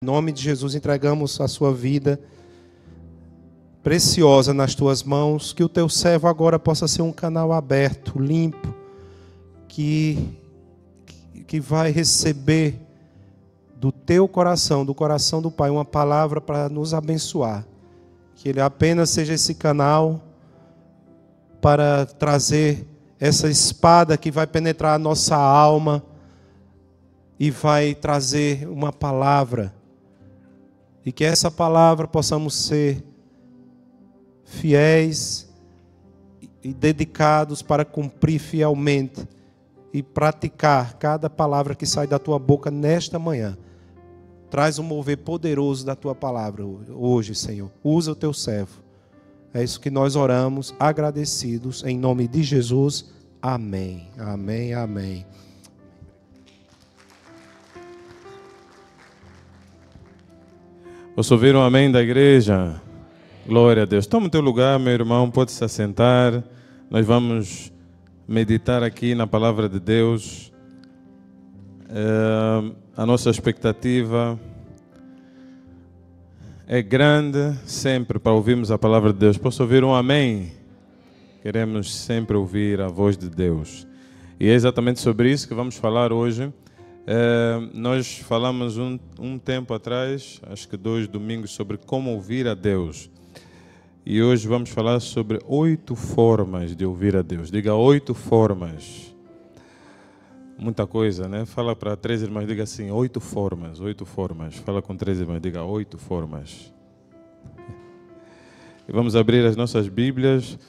Em nome de Jesus, entregamos a sua vida preciosa nas tuas mãos, que o teu servo agora possa ser um canal aberto, limpo, que vai receber do teu coração, do coração do Pai, uma palavra para nos abençoar. Que ele apenas seja esse canal para trazer essa espada que vai penetrar a nossa alma e vai trazer uma palavra. E que essa palavra possamos ser fiéis e dedicados para cumprir fielmente e praticar cada palavra que sai da tua boca nesta manhã. Traz um mover poderoso da tua palavra hoje, Senhor. Usa o teu servo. É isso que nós oramos, agradecidos, em nome de Jesus. Amém, amém, amém. Posso ouvir um amém da igreja? Glória a Deus. Toma o teu lugar, meu irmão, pode se assentar. Nós vamos meditar aqui na palavra de Deus. A nossa expectativa é grande sempre para ouvirmos a palavra de Deus. Posso ouvir um amém? Queremos sempre ouvir a voz de Deus. E é exatamente sobre isso que vamos falar hoje. Nós falamos um tempo atrás, acho que 2 domingos, sobre como ouvir a Deus. E hoje vamos falar sobre 8 formas de ouvir a Deus. Diga 8 formas. Muita coisa, né? Fala para 3 irmãs, diga assim, 8 formas, 8 formas. Fala com 3 irmãs, diga 8 formas. E vamos abrir as nossas Bíblias.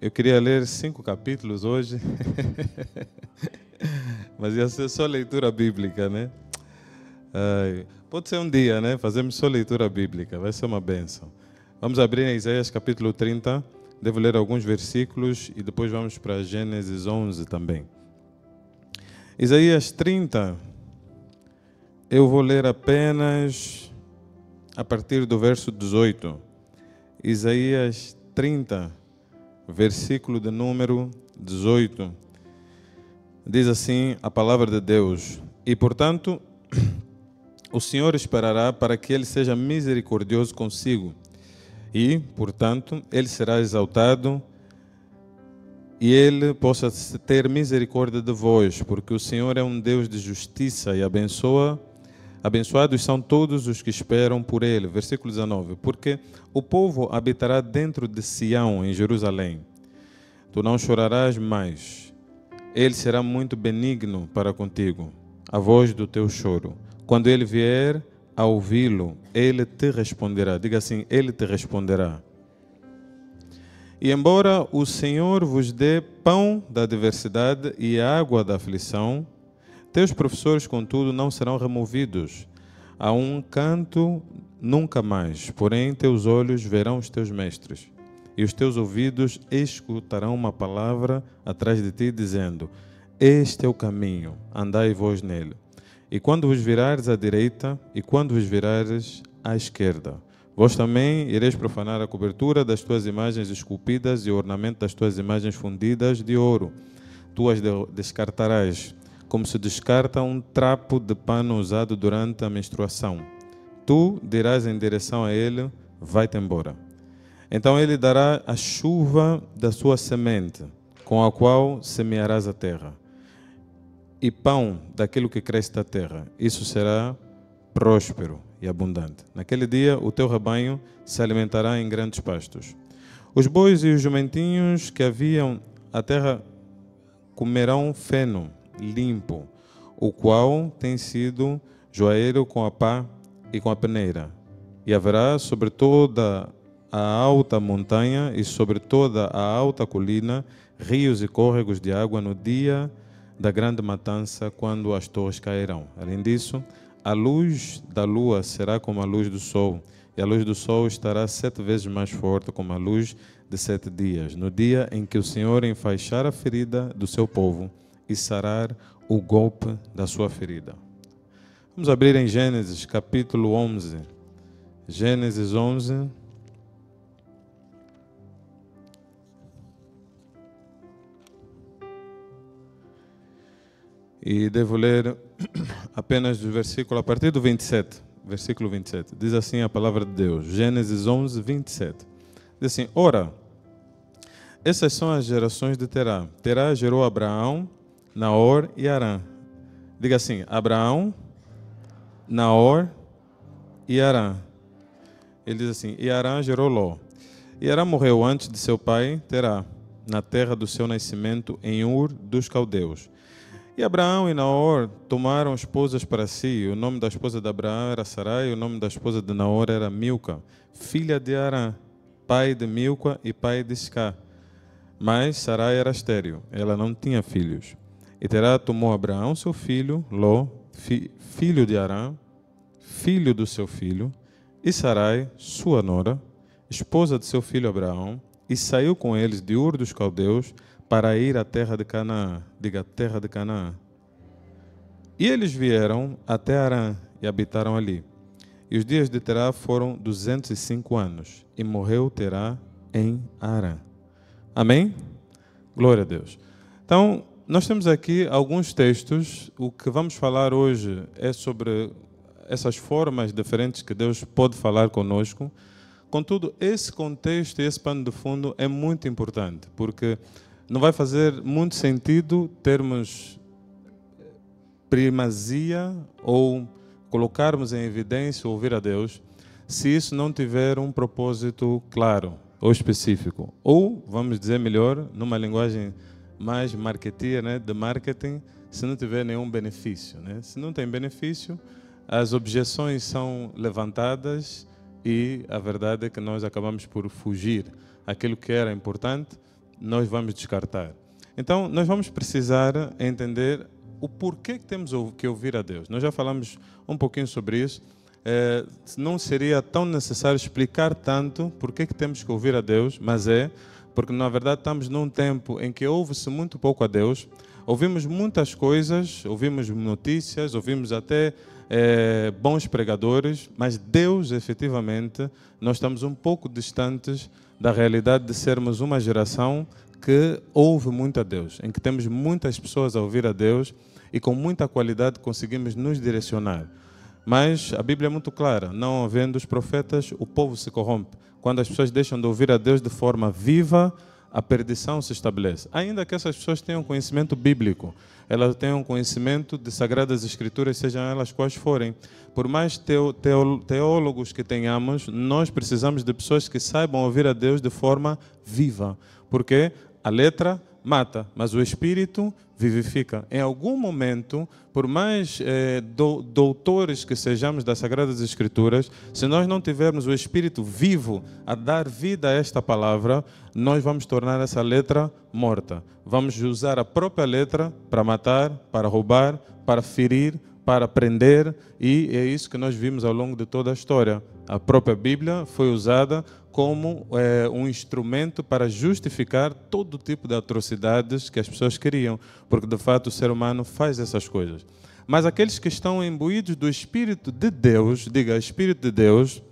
Eu queria ler 5 capítulos hoje. Mas ia ser só leitura bíblica, né? Pode ser um dia, né? Fazemos só leitura bíblica, vai ser uma bênção. Vamos abrir em Isaías capítulo 30. Devo ler alguns versículos e depois vamos para Gênesis 11 também. Isaías 30, eu vou ler apenas a partir do verso 18. Isaías 30, versículo de número 18. Diz assim a palavra de Deus: e portanto, o Senhor esperará para que ele seja misericordioso consigo. E, portanto, ele será exaltado e ele possa ter misericórdia de vós, porque o Senhor é um Deus de justiça e abençoados são todos os que esperam por ele. Versículo 19. Porque o povo habitará dentro de Sião, em Jerusalém. Tu não chorarás mais. Ele será muito benigno para contigo, a voz do teu choro. Quando ele vier a ouvi-lo, ele te responderá. Diga assim, ele te responderá. E embora o Senhor vos dê pão da adversidade e água da aflição, teus professores, contudo, não serão removidos a um canto nunca mais. Porém, teus olhos verão os teus mestres, e os teus ouvidos escutarão uma palavra atrás de ti, dizendo: este é o caminho, andai vós nele. E quando vos virares à direita, e quando vos virares à esquerda, vós também ireis profanar a cobertura das tuas imagens esculpidas e o ornamento das tuas imagens fundidas de ouro. Tu as descartarás, como se descarta um trapo de pano usado durante a menstruação. Tu dirás em direção a ele: vai-te embora. Então ele dará a chuva da sua semente, com a qual semearás a terra, e pão daquilo que cresce da terra. Isso será próspero e abundante. Naquele dia o teu rebanho se alimentará em grandes pastos. Os bois e os jumentinhos que haviam a terra comerão feno limpo, o qual tem sido joaeiro com a pá e com a peneira. E haverá sobre toda a alta montanha e sobre toda a alta colina rios e córregos de água no dia da grande matança, quando as torres cairão. Além disso, a luz da lua será como a luz do sol, e a luz do sol estará 7 vezes mais forte como a luz de 7 dias, no dia em que o Senhor enfaixar a ferida do seu povo e sarar o golpe da sua ferida. Vamos abrir em Gênesis capítulo 11. Gênesis 11. E devo ler apenas do versículo a partir do 27. versículo 27. Diz assim a palavra de Deus, Gênesis 11, 27. Diz assim, ora, essas são as gerações de Terá. Terá gerou Abraão, Naor e Arã. Diga assim, Abraão, Naor e Arã. Ele diz assim, e Arã gerou Ló. E Arã morreu antes de seu pai, Terá, na terra do seu nascimento, em Ur dos Caldeus. E Abraão e Naor tomaram esposas para si. O nome da esposa de Abraão era Sarai, e o nome da esposa de Naor era Milca, filha de Arã, pai de Milca e pai de Iscá. Mas Sarai era estéril, ela não tinha filhos. E Terá tomou Abraão, seu filho, Ló, filho de Arã, filho do seu filho, e Sarai, sua nora, esposa de seu filho Abraão, e saiu com eles de Ur dos Caldeus para ir à terra de Canaã. Diga, terra de Canaã. E eles vieram até Arã e habitaram ali. E os dias de Terá foram 205 anos, e morreu Terá em Arã. Amém? Glória a Deus. Então, nós temos aqui alguns textos. O que vamos falar hoje é sobre essas formas diferentes que Deus pode falar conosco. Contudo, esse contexto e esse pano de fundo é muito importante, porque não vai fazer muito sentido termos primazia ou colocarmos em evidência ouvir a Deus se isso não tiver um propósito claro ou específico. Ou, vamos dizer melhor, numa linguagem mais marketeer, né, de marketing, se não tiver nenhum benefício. Né? Se não tem benefício, as objeções são levantadas e a verdade é que nós acabamos por fugir. Aquilo que era importante, nós vamos descartar. Então, nós vamos precisar entender o porquê que temos que ouvir a Deus. Nós já falamos um pouquinho sobre isso. Não seria tão necessário explicar tanto porquê que temos que ouvir a Deus, mas porque na verdade estamos num tempo em que ouve-se muito pouco a Deus. Ouvimos muitas coisas, ouvimos notícias, ouvimos até bons pregadores, mas Deus, efetivamente, nós estamos um pouco distantes da realidade de sermos uma geração que ouve muito a Deus, em que temos muitas pessoas a ouvir a Deus e com muita qualidade conseguimos nos direcionar. Mas a Bíblia é muito clara, não havendo os profetas, o povo se corrompe. Quando as pessoas deixam de ouvir a Deus de forma viva, a perdição se estabelece. Ainda que essas pessoas tenham conhecimento bíblico, elas tenham conhecimento de Sagradas Escrituras, sejam elas quais forem. Por mais teólogos que tenhamos, nós precisamos de pessoas que saibam ouvir a Deus de forma viva. Porque a letra mata, mas o Espírito vivifica. Em algum momento, por mais doutores que sejamos das Sagradas Escrituras, se nós não tivermos o Espírito vivo a dar vida a esta palavra, nós vamos tornar essa letra morta. Vamos usar a própria letra para matar, para roubar, para ferir, para prender, e é isso que nós vimos ao longo de toda a história. A própria Bíblia foi usada como um instrumento para justificar todo tipo de atrocidades que as pessoas queriam, porque de fato o ser humano faz essas coisas. Mas aqueles que estão imbuídos do Espírito de Deus, diga Espírito de Deus,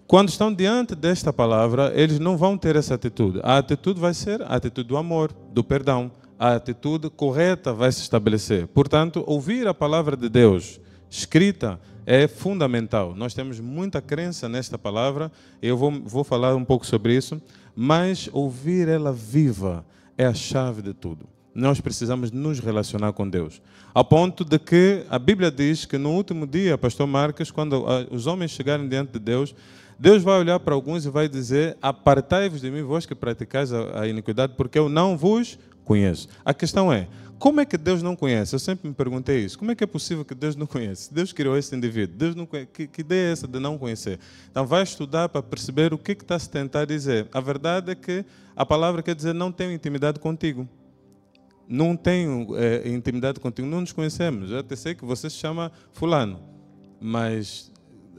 quando estão diante desta palavra, eles não vão ter essa atitude. A atitude vai ser a atitude do amor, do perdão. A atitude correta vai se estabelecer. Portanto, ouvir a palavra de Deus escrita é fundamental. Nós temos muita crença nesta palavra, eu vou falar um pouco sobre isso, mas ouvir ela viva é a chave de tudo. Nós precisamos nos relacionar com Deus. Ao ponto de que a Bíblia diz que no último dia, pastor Marcos, quando os homens chegarem diante de Deus, Deus vai olhar para alguns e vai dizer: apartai-vos de mim, vós que praticais a iniquidade, porque eu não vos conheço. A questão é, como é que Deus não conhece? Eu sempre me perguntei isso. Como é que é possível que Deus não conhece? Deus criou esse indivíduo. Deus não conhece. Que ideia é essa de não conhecer? Então vai estudar para perceber o que está se tentar dizer. A verdade é que a palavra quer dizer não tenho intimidade contigo. Não tenho intimidade contigo. Não nos conhecemos. Eu até sei que você se chama fulano. Mas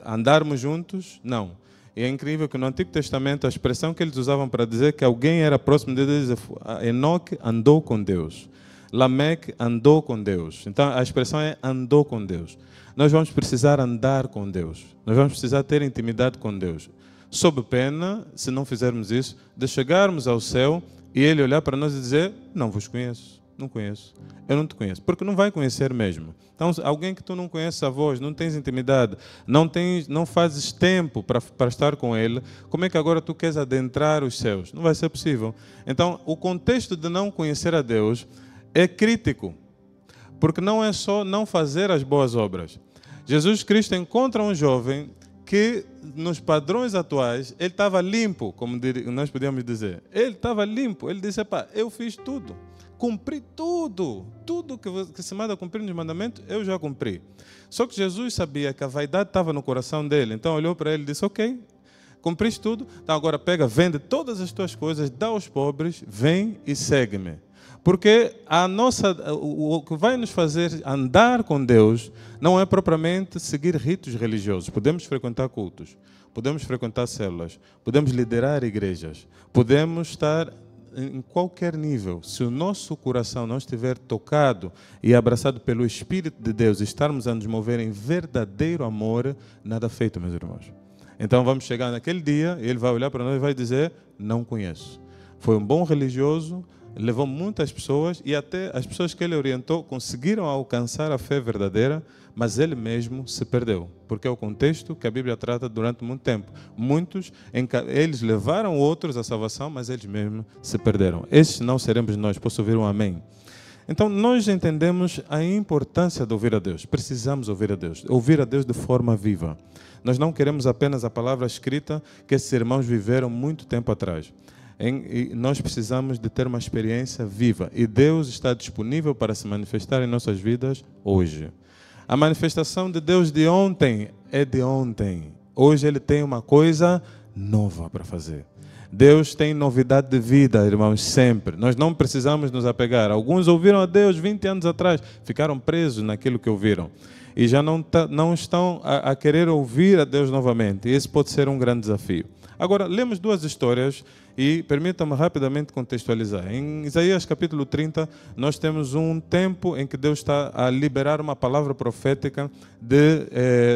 andarmos juntos, não. E é incrível que no Antigo Testamento a expressão que eles usavam para dizer que alguém era próximo de Deus, Enoque andou com Deus. Lameque andou com Deus. Então a expressão é andou com Deus. Nós vamos precisar andar com Deus. Nós vamos precisar ter intimidade com Deus. Sob pena, se não fizermos isso, de chegarmos ao céu e Ele olhar para nós e dizer: não vos conheço. Não conheço. Eu não te conheço. Porque não vai conhecer mesmo. Então, alguém que tu não conheces a voz, não tens intimidade, não fazes tempo para estar com ele, como é que agora tu queres adentrar os céus? Não vai ser possível. Então, o contexto de não conhecer a Deus é crítico. Porque não é só não fazer as boas obras. Jesus Cristo encontra um jovem que, nos padrões atuais, ele estava limpo, como nós podíamos dizer. Ele estava limpo. Ele disse, eu fiz tudo. Cumpri tudo. Tudo que se manda cumprir nos mandamentos, eu já cumpri. Só que Jesus sabia que a vaidade estava no coração dele. Então olhou para ele e disse, ok, cumpriste tudo. Então agora pega, vende todas as tuas coisas, dá aos pobres, vem e segue-me. Porque o que vai nos fazer andar com Deus não é propriamente seguir ritos religiosos. Podemos frequentar cultos, podemos frequentar células, podemos liderar igrejas, podemos estar em qualquer nível. Se o nosso coração não estiver tocado e abraçado pelo Espírito de Deus e estarmos a nos mover em verdadeiro amor, nada feito, meus irmãos. Então vamos chegar naquele dia e ele vai olhar para nós e vai dizer, não conheço. Foi um bom religioso, levou muitas pessoas e até as pessoas que ele orientou conseguiram alcançar a fé verdadeira, mas ele mesmo se perdeu, porque é o contexto que a Bíblia trata durante muito tempo. Muitos, eles levaram outros à salvação, mas eles mesmos se perderam. Esses não seremos nós, posso ouvir um amém? Então nós entendemos a importância de ouvir a Deus, precisamos ouvir a Deus de forma viva. Nós não queremos apenas a palavra escrita que esses irmãos viveram muito tempo atrás. E nós precisamos de ter uma experiência viva. E Deus está disponível para se manifestar em nossas vidas hoje. A manifestação de Deus de ontem é de ontem. Hoje Ele tem uma coisa nova para fazer. Deus tem novidade de vida, irmãos, sempre. Nós não precisamos nos apegar. Alguns ouviram a Deus 20 anos atrás, ficaram presos naquilo que ouviram. E já não estão a querer ouvir a Deus novamente. Esse pode ser um grande desafio. Agora, lemos duas histórias e permitam-me rapidamente contextualizar. Em Isaías capítulo 30, nós temos um tempo em que Deus está a liberar uma palavra profética de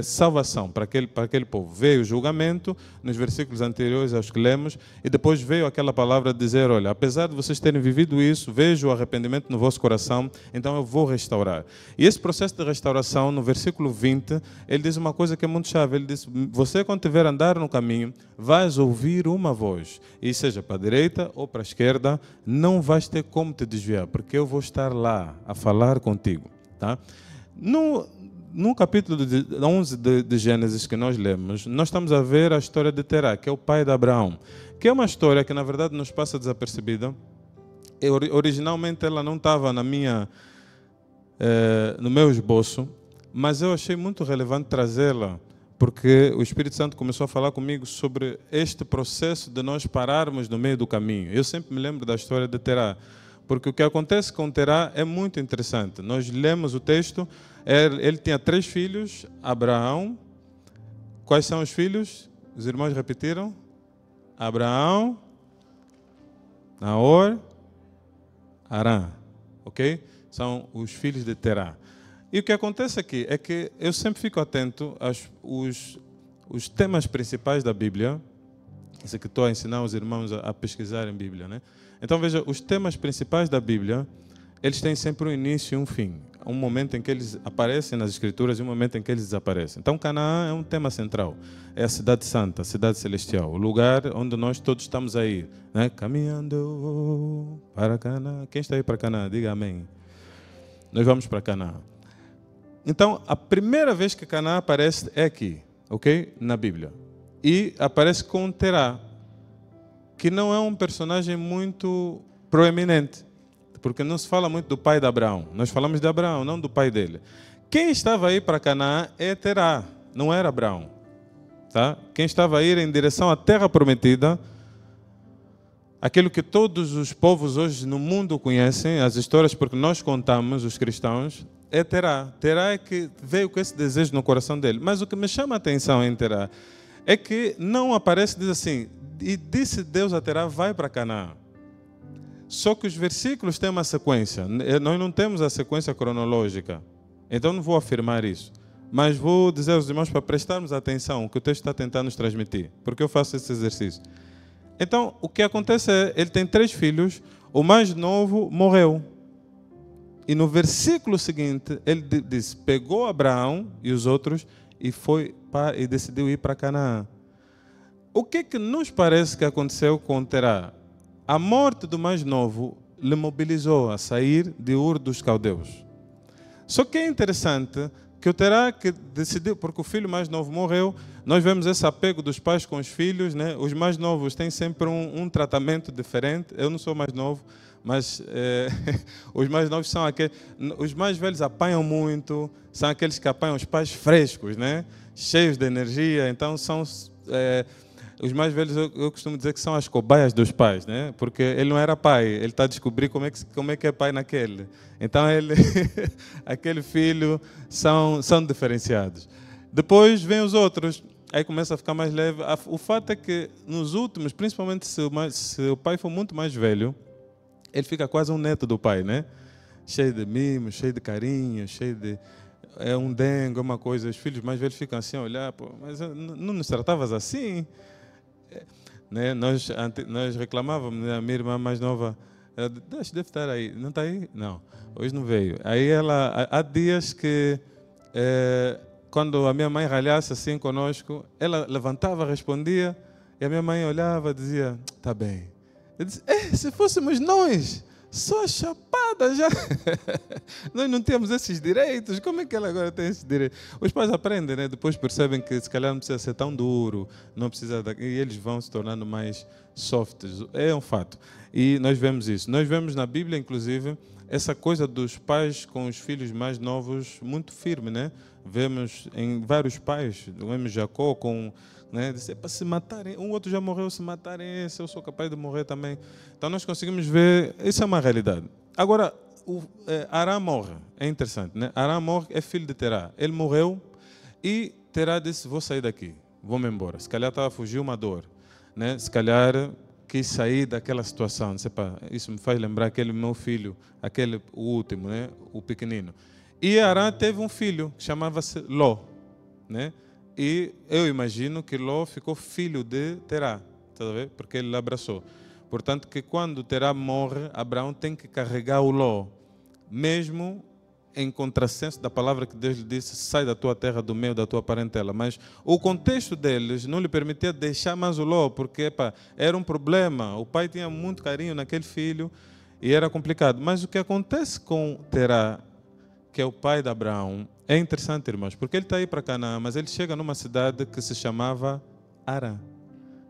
salvação para aquele povo. Veio o julgamento, nos versículos anteriores aos que lemos, e depois veio aquela palavra de dizer, olha, apesar de vocês terem vivido isso, vejo o arrependimento no vosso coração, então eu vou restaurar. E esse processo de restauração, no versículo 20, ele diz uma coisa que é muito chave. Ele diz, você quando estiver a andar no caminho, vais ouvir uma voz, e seja para a direita ou para a esquerda, não vais ter como te desviar, porque eu vou estar lá a falar contigo. Tá? No capítulo 11 de Gênesis que nós lemos, nós estamos a ver a história de Terá, que é o pai de Abraão, que é uma história que na verdade nos passa desapercebida. Originalmente ela não estava no meu esboço, mas eu achei muito relevante trazê-la, porque o Espírito Santo começou a falar comigo sobre este processo de nós pararmos no meio do caminho. Eu sempre me lembro da história de Terá, porque o que acontece com Terá é muito interessante. Nós lemos o texto, ele tinha 3 filhos, Abraão. Quais são os filhos? Os irmãos repetiram? Abraão, Naor, Arã. Ok? São os filhos de Terá. E o que acontece aqui é que eu sempre fico atento aos os temas principais da Bíblia. Isso que estou a ensinar os irmãos a pesquisarem Bíblia, né? Então veja, os temas principais da Bíblia, eles têm sempre um início e um fim. Um momento em que eles aparecem nas Escrituras e um momento em que eles desaparecem. Então Canaã é um tema central. É a cidade santa, a cidade celestial. O lugar onde nós todos estamos a ir, né? Caminhando para Canaã. Quem está aí para Canaã? Diga amém. Nós vamos para Canaã. Então, a primeira vez que Canaã aparece é aqui, ok? Na Bíblia. E aparece com Terá, que não é um personagem muito proeminente, porque não se fala muito do pai de Abraão. Nós falamos de Abraão, não do pai dele. Quem estava aí para Canaã é Terá, não era Abraão. Tá? Quem estava a ir em direção à terra prometida, aquilo que todos os povos hoje no mundo conhecem, as histórias porque nós contamos, os cristãos, é Terá. Terá é que veio com esse desejo no coração dele. Mas o que me chama a atenção em Terá é que não aparece, diz assim, e disse Deus a Terá, vai para Canaã. Só que os versículos têm uma sequência. Nós não temos a sequência cronológica. Então não vou afirmar isso. Mas vou dizer aos irmãos para prestarmos atenção ao que o texto está tentando nos transmitir. Porque eu faço esse exercício. Então, o que acontece é, ele tem 3 filhos, o mais novo morreu. E no versículo seguinte, ele diz, pegou Abraão e os outros e decidiu ir para Canaã. O que nos parece que aconteceu com Terá? A morte do mais novo lhe mobilizou a sair de Ur dos Caldeus. Só que é interessante que o Terá que decidiu, porque o filho mais novo morreu, nós vemos esse apego dos pais com os filhos, né? Os mais novos têm sempre um tratamento diferente. Eu não sou mais novo, mas os mais novos são aqueles. Os mais velhos apanham muito, são aqueles que apanham os pais frescos, né? Cheios de energia. Então são os mais velhos, eu costumo dizer que são as cobaias dos pais, né? Porque ele não era pai, ele está a descobrir como é que é pai naquele. Então ele, aquele filho são diferenciados. Depois vem os outros. Aí começa a ficar mais leve. O fato é que nos últimos, principalmente se o pai for muito mais velho, ele fica quase um neto do pai, né? Cheio de mimos, cheio de carinho, cheio de... É um dengue, uma coisa. Os filhos mais velhos ficam assim a olhar, pô, mas não nos tratavas assim? Né? Nós reclamávamos, né? A minha irmã mais nova, ela deve estar aí. Não está aí? Não, hoje não veio. Aí há dias que... quando a minha mãe ralhasse assim conosco, ela levantava, respondia, e a minha mãe olhava e dizia, está bem. Eu disse, se fôssemos nós, só chapada já. Nós não temos esses direitos, como é que ela agora tem esses direitos? Os pais aprendem, né? Depois percebem que se calhar não precisa ser tão duro, não precisa e eles vão se tornando mais softs. É um fato. E nós vemos isso. Nós vemos na Bíblia, inclusive, essa coisa dos pais com os filhos mais novos muito firme, né? Vemos em vários pais, vemos Jacó com, né, disse, para se matarem, um outro já morreu, se matarem esse, eu sou capaz de morrer também. Então nós conseguimos ver, isso é uma realidade. Agora, Arã morre, é interessante, né? Arã morre, é filho de Terá. Ele morreu e Terá disse, vou sair daqui, vou-me embora. Se calhar estava a fugir uma dor, né? Se calhar quis sair daquela situação. Isso me faz lembrar aquele meu filho, o último, né? O pequenino. E Arã teve um filho que chamava-se Ló, né? E eu imagino que Ló ficou filho de Terá, tá vendo? Porque ele abraçou. Portanto, que quando Terá morre, Abraão tem que carregar o Ló, mesmo em contrassenso da palavra que Deus lhe disse, sai da tua terra, do meio da tua parentela. Mas o contexto deles não lhe permitia deixar mais o Ló, porque era um problema. O pai tinha muito carinho naquele filho e era complicado. Mas o que acontece com Terá, que é o pai de Abraão, é interessante, irmãos, porque ele está aí para Canaã, mas ele chega numa cidade que se chamava Arã,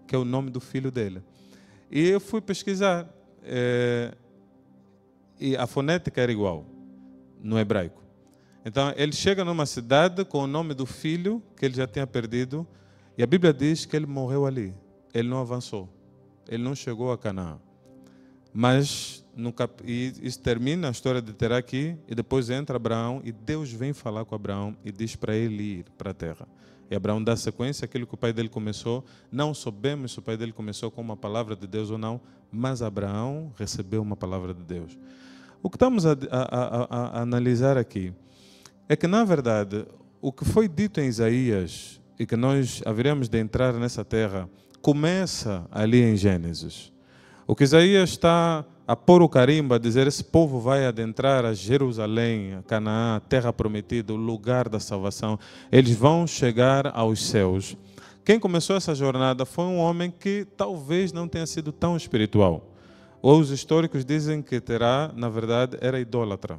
que é o nome do filho dele. E eu fui pesquisar, e a fonética era igual no hebraico. Então, ele chega numa cidade com o nome do filho que ele já tinha perdido, e a Bíblia diz que ele morreu ali. Ele não avançou, ele não chegou a Canaã. Mas e isso termina a história de Terá aqui, e depois entra Abraão, e Deus vem falar com Abraão e diz para ele ir para a terra. E Abraão dá sequência àquilo que o pai dele começou. Não sabemos se o pai dele começou com uma palavra de Deus ou não, mas Abraão recebeu uma palavra de Deus. O que estamos a analisar aqui é que, na verdade, o que foi dito em Isaías, e que nós haveremos de entrar nessa terra, começa ali em Gênesis. O que Isaías está a pôr o carimbo, a dizer, esse povo vai adentrar a Jerusalém, a Canaã, a terra prometida, o lugar da salvação. Eles vão chegar aos céus. Quem começou essa jornada foi um homem que talvez não tenha sido tão espiritual. Os históricos dizem que Terá, na verdade, era idólatra.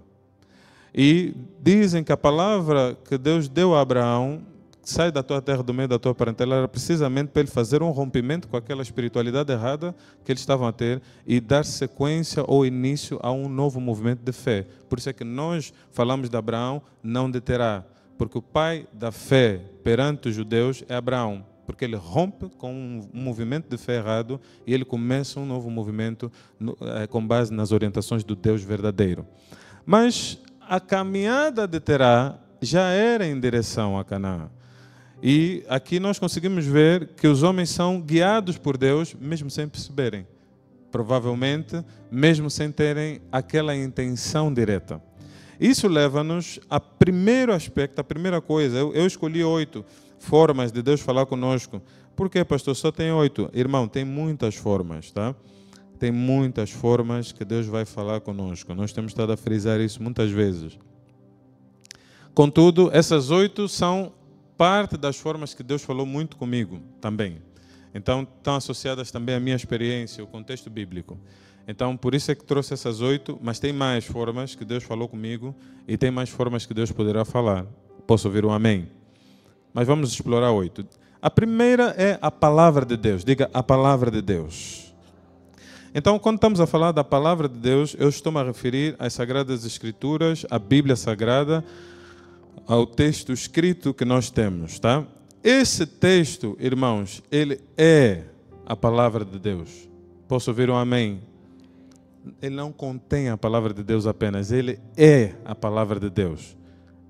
E dizem que a palavra que Deus deu a Abraão, sai da tua terra, do meio da tua parentela, era precisamente para ele fazer um rompimento com aquela espiritualidade errada que eles estavam a ter e dar sequência ou início a um novo movimento de fé. Por isso é que nós falamos de Abraão, não de Terá, porque o pai da fé perante os judeus é Abraão, porque ele rompe com um movimento de fé errado e ele começa um novo movimento com base nas orientações do Deus verdadeiro. Mas a caminhada de Terá já era em direção a Canaã. E aqui nós conseguimos ver que os homens são guiados por Deus, mesmo sem perceberem. Provavelmente, mesmo sem terem aquela intenção direta. Isso leva-nos ao primeiro aspecto, a primeira coisa. Eu escolhi 8 formas de Deus falar conosco. Por que, pastor? Só tem 8. Irmão, tem muitas formas, tá? tem muitas formas que Deus vai falar conosco. Nós temos estado a frisar isso muitas vezes. Contudo, essas 8 são parte das formas que Deus falou muito comigo também. Então, estão associadas também à minha experiência, ao contexto bíblico. Então, por isso é que trouxe essas 8, mas tem mais formas que Deus falou comigo e tem mais formas que Deus poderá falar. Posso ouvir um amém? Mas vamos explorar 8. A primeira é a palavra de Deus. Diga, a palavra de Deus. Então, quando estamos a falar da palavra de Deus, eu estou-me a referir às Sagradas Escrituras, à Bíblia Sagrada, ao texto escrito que nós temos, tá? Esse texto, irmãos, ele é a palavra de Deus. Posso ouvir um amém? Ele não contém a palavra de Deus apenas, ele é a palavra de Deus.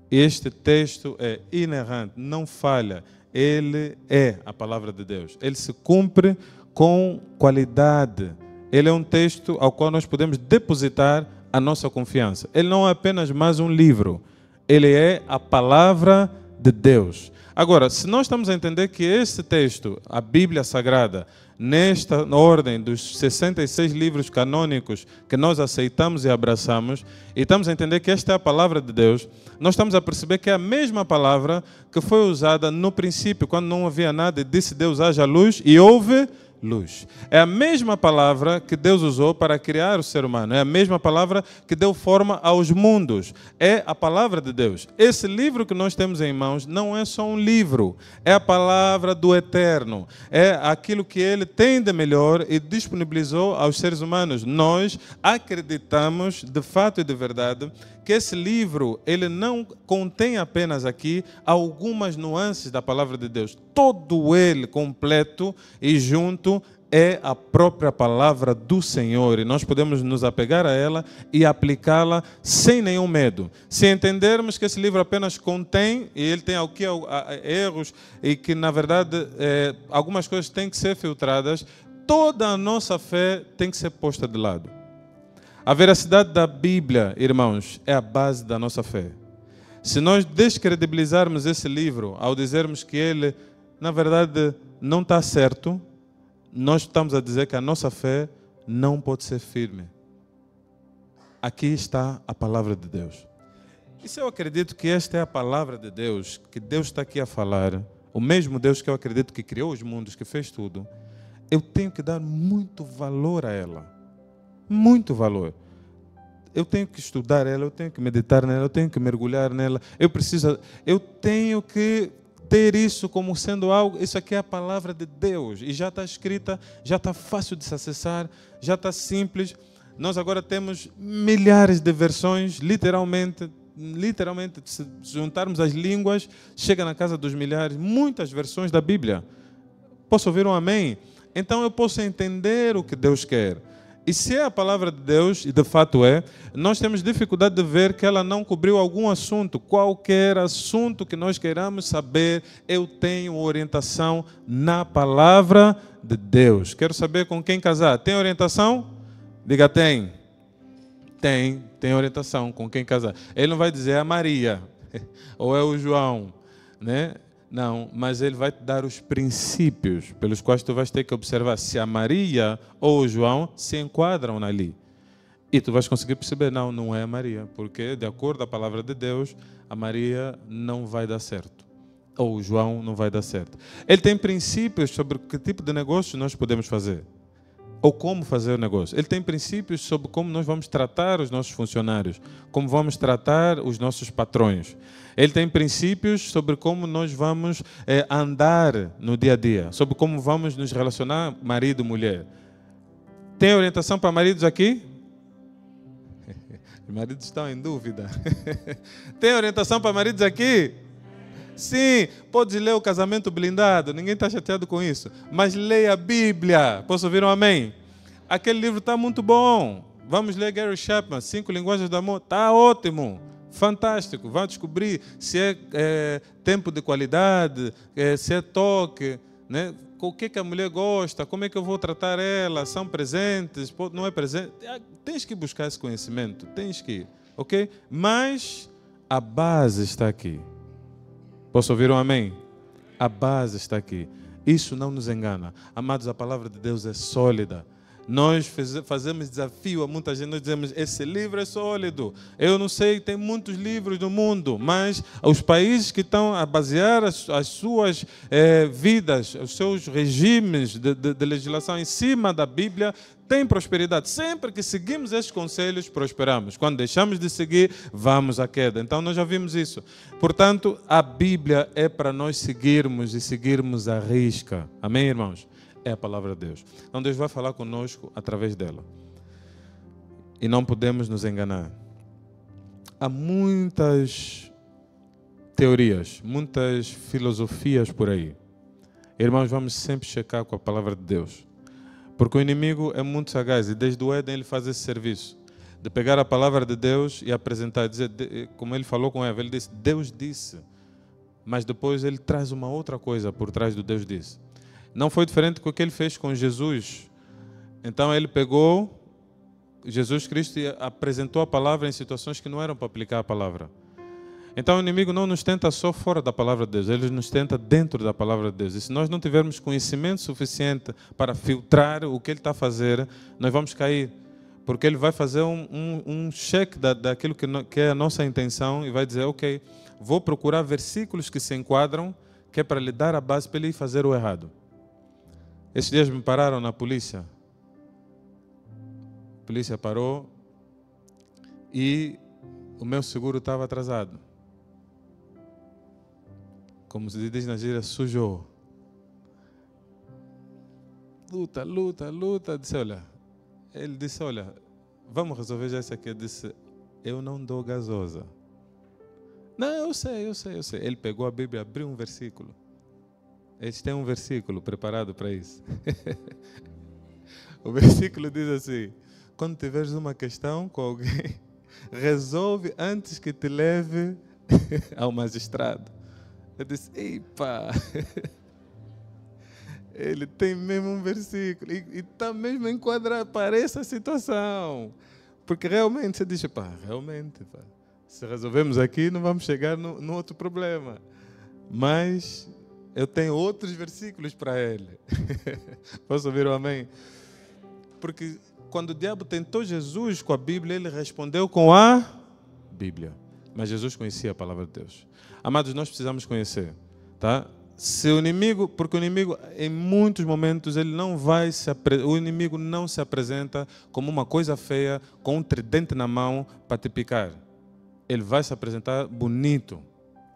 Este texto é inerrante, não falha, ele é a palavra de Deus. Ele se cumpre com qualidade. Ele é um texto ao qual nós podemos depositar a nossa confiança. Ele não é apenas mais um livro, ele é a palavra de Deus. Agora, se nós estamos a entender que este texto, a Bíblia Sagrada, nesta ordem dos 66 livros canônicos que nós aceitamos e abraçamos, e estamos a entender que esta é a palavra de Deus, nós estamos a perceber que é a mesma palavra que foi usada no princípio, quando não havia nada, e disse Deus, haja luz, e houve luz. É a mesma palavra que Deus usou para criar o ser humano. É a mesma palavra que deu forma aos mundos. É a palavra de Deus. Esse livro que nós temos em mãos não é só um livro. É a palavra do Eterno. É aquilo que Ele tem de melhor e disponibilizou aos seres humanos. Nós acreditamos, de fato e de verdade, que esse livro, ele não contém apenas aqui algumas nuances da palavra de Deus. Todo ele completo e junto é a própria palavra do Senhor. E nós podemos nos apegar a ela e aplicá-la sem nenhum medo. Se entendermos que esse livro apenas contém, e ele tem aqui erros, e que na verdade algumas coisas têm que ser filtradas, toda a nossa fé tem que ser posta de lado. A veracidade da Bíblia, irmãos, é a base da nossa fé. Se nós descredibilizarmos esse livro ao dizermos que ele, na verdade, não está certo, nós estamos a dizer que a nossa fé não pode ser firme. Aqui está a palavra de Deus. E se eu acredito que esta é a palavra de Deus, que Deus está aqui a falar, o mesmo Deus que eu acredito que criou os mundos, que fez tudo, eu tenho que dar muito valor a ela. Muito valor. Eu tenho que estudar ela, eu tenho que meditar nela, eu tenho que mergulhar nela. Eu tenho que ter isso como sendo algo. Isso aqui é a palavra de Deus e já está escrita, já está fácil de se acessar, já está simples. Nós agora temos milhares de versões, literalmente, se juntarmos as línguas, chega na casa dos milhares, muitas versões da Bíblia. Posso ouvir um amém? Então eu posso entender o que Deus quer. E se é a palavra de Deus, e de fato é, nós temos dificuldade de ver que ela não cobriu algum assunto. Qualquer assunto que nós queiramos saber, eu tenho orientação na palavra de Deus. Quero saber com quem casar. Tem orientação? Diga, tem. Tem orientação com quem casar. Ele não vai dizer é a Maria, ou é o João, né? Não, mas ele vai te dar os princípios pelos quais tu vais ter que observar se a Maria ou o João se enquadram ali. E tu vais conseguir perceber, não é a Maria, porque de acordo com a palavra de Deus, a Maria não vai dar certo. Ou o João não vai dar certo. Ele tem princípios sobre que tipo de negócio nós podemos fazer. Ou como fazer o negócio. Ele tem princípios sobre como nós vamos tratar os nossos funcionários, como vamos tratar os nossos patrões. Ele tem princípios sobre como nós vamos andar no dia a dia, sobre como vamos nos relacionar marido e mulher. Tem orientação para maridos aqui? Os maridos estão em dúvida. Tem orientação para maridos aqui? Sim, pode ler o Casamento Blindado, ninguém está chateado com isso. Mas leia a Bíblia. Posso ouvir um amém? Aquele livro está muito bom. Vamos ler Gary Chapman, 5 Linguagens do Amor. Está ótimo, fantástico. Vá descobrir se é tempo de qualidade, se é toque, né? O que a mulher gosta, como é que eu vou tratar ela, são presentes, não é presente. Tens que buscar esse conhecimento, tens que ir, ok? Mas a base está aqui. Posso ouvir um amém? A base está aqui. Isso não nos engana. Amados, a palavra de Deus é sólida. Nós fazemos desafio a muita gente, nós dizemos, esse livro é sólido. Eu não sei, tem muitos livros no mundo, mas os países que estão a basear as suas vidas, os seus regimes de legislação em cima da Bíblia, têm prosperidade. Sempre que seguimos estes conselhos, prosperamos. Quando deixamos de seguir, vamos à queda. Então nós já vimos isso. Portanto, a Bíblia é para nós seguirmos e seguirmos à risca. Amém, irmãos? É a palavra de Deus. Então Deus vai falar conosco através dela. E não podemos nos enganar. Há muitas teorias, muitas filosofias por aí. Irmãos, vamos sempre checar com a palavra de Deus. Porque o inimigo é muito sagaz e desde o Éden ele faz esse serviço. De pegar a palavra de Deus e apresentar, dizer, como ele falou com Eva, ele disse, Deus disse. Mas depois ele traz uma outra coisa por trás do Deus disse. Não foi diferente do que ele fez com Jesus. Então ele pegou Jesus Cristo e apresentou a palavra em situações que não eram para aplicar a palavra. Então o inimigo não nos tenta só fora da palavra de Deus, ele nos tenta dentro da palavra de Deus. E se nós não tivermos conhecimento suficiente para filtrar o que ele está a fazer, nós vamos cair. Porque ele vai fazer um cheque daquilo que é a nossa intenção e vai dizer, ok, vou procurar versículos que se enquadram, que é para lhe dar a base para ele ir fazer o errado. Esses dias me pararam na polícia. A polícia parou e o meu seguro estava atrasado. Como se diz na gíria, sujou. Luta. Ele disse, olha, vamos resolver já isso aqui. Eu disse, eu não dou gasosa. Não, eu sei. Ele pegou a Bíblia, abriu um versículo. Eles têm um versículo preparado para isso. O versículo diz assim, quando tiveres uma questão com alguém, resolve antes que te leve ao magistrado. Eu disse, epa, ele tem mesmo um versículo e está mesmo enquadrado para essa situação. Porque realmente, você diz, realmente, se resolvemos aqui, não vamos chegar no outro problema. Mas eu tenho outros versículos para ele. Posso ouvir o amém? Porque quando o diabo tentou Jesus com a Bíblia, ele respondeu com a Bíblia. Mas Jesus conhecia a palavra de Deus. Amados, nós precisamos conhecer, tá? Se o inimigo, porque o inimigo em muitos momentos o inimigo não se apresenta como uma coisa feia com um tridente na mão para te picar. Ele vai se apresentar bonito,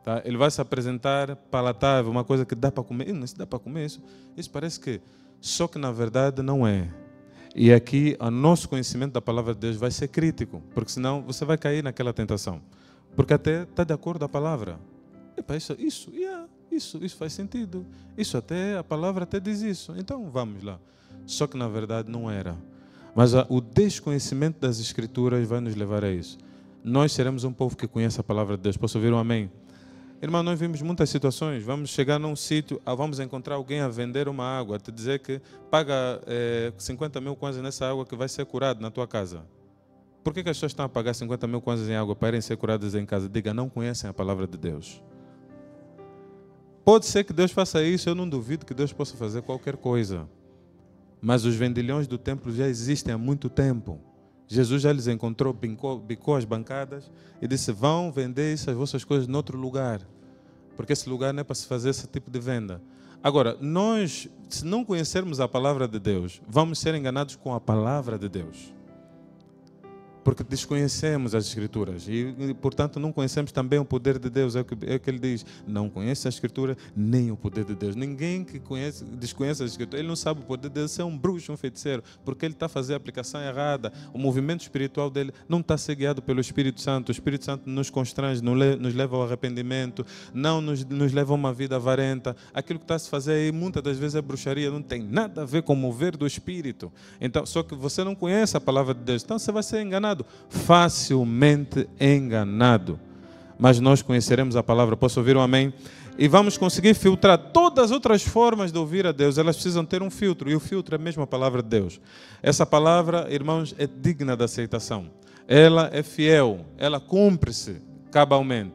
tá? Ele vai se apresentar palatável, uma coisa que dá para comer. Não se dá para comer isso. Isso parece que só que na verdade não é. E aqui o nosso conhecimento da palavra de Deus vai ser crítico, porque senão você vai cair naquela tentação. Porque até está de acordo com a palavra. Epa, isso faz sentido. Isso até, a palavra até diz isso. Então vamos lá. Só que na verdade não era. Mas o desconhecimento das Escrituras vai nos levar a isso. Nós seremos um povo que conhece a palavra de Deus. Posso ouvir um amém? Irmão, nós vimos muitas situações. Vamos chegar num sítio, vamos encontrar alguém a vender uma água, a te dizer que paga 50 mil kwanzas nessa água que vai ser curado na tua casa. Por que as pessoas estão a pagar 50 mil kwanzas em água para irem ser curadas em casa? Diga, não conhecem a palavra de Deus. Pode ser que Deus faça isso, eu não duvido que Deus possa fazer qualquer coisa. Mas os vendilhões do templo já existem há muito tempo. Jesus já lhes encontrou, bicou as bancadas e disse, vão vender essas vossas coisas em outro lugar. Porque esse lugar não é para se fazer esse tipo de venda. Agora, nós, se não conhecermos a palavra de Deus, vamos ser enganados com a palavra de Deus. Porque desconhecemos as Escrituras e, portanto, não conhecemos também o poder de Deus. É o que ele diz, não conhece a Escritura nem o poder de Deus. Ninguém que desconhece a Escritura, ele não sabe o poder de Deus, é um bruxo, um feiticeiro, porque ele está a fazer a aplicação errada. O movimento espiritual dele não está a ser guiado pelo Espírito Santo. O Espírito Santo nos constrange, nos leva ao arrependimento, não nos leva a uma vida avarenta. Aquilo que está a se fazer aí, muitas das vezes é bruxaria, não tem nada a ver com o mover do Espírito. Então, só que você não conhece a palavra de Deus, então você vai ser enganado. Facilmente enganado. Mas nós conheceremos a palavra. Posso ouvir um amém? E vamos conseguir filtrar todas as outras formas de ouvir a Deus. Elas precisam ter um filtro. E o filtro é mesmo a palavra de Deus. Essa palavra, irmãos, é digna de aceitação. Ela é fiel. Ela cumpre-se cabalmente.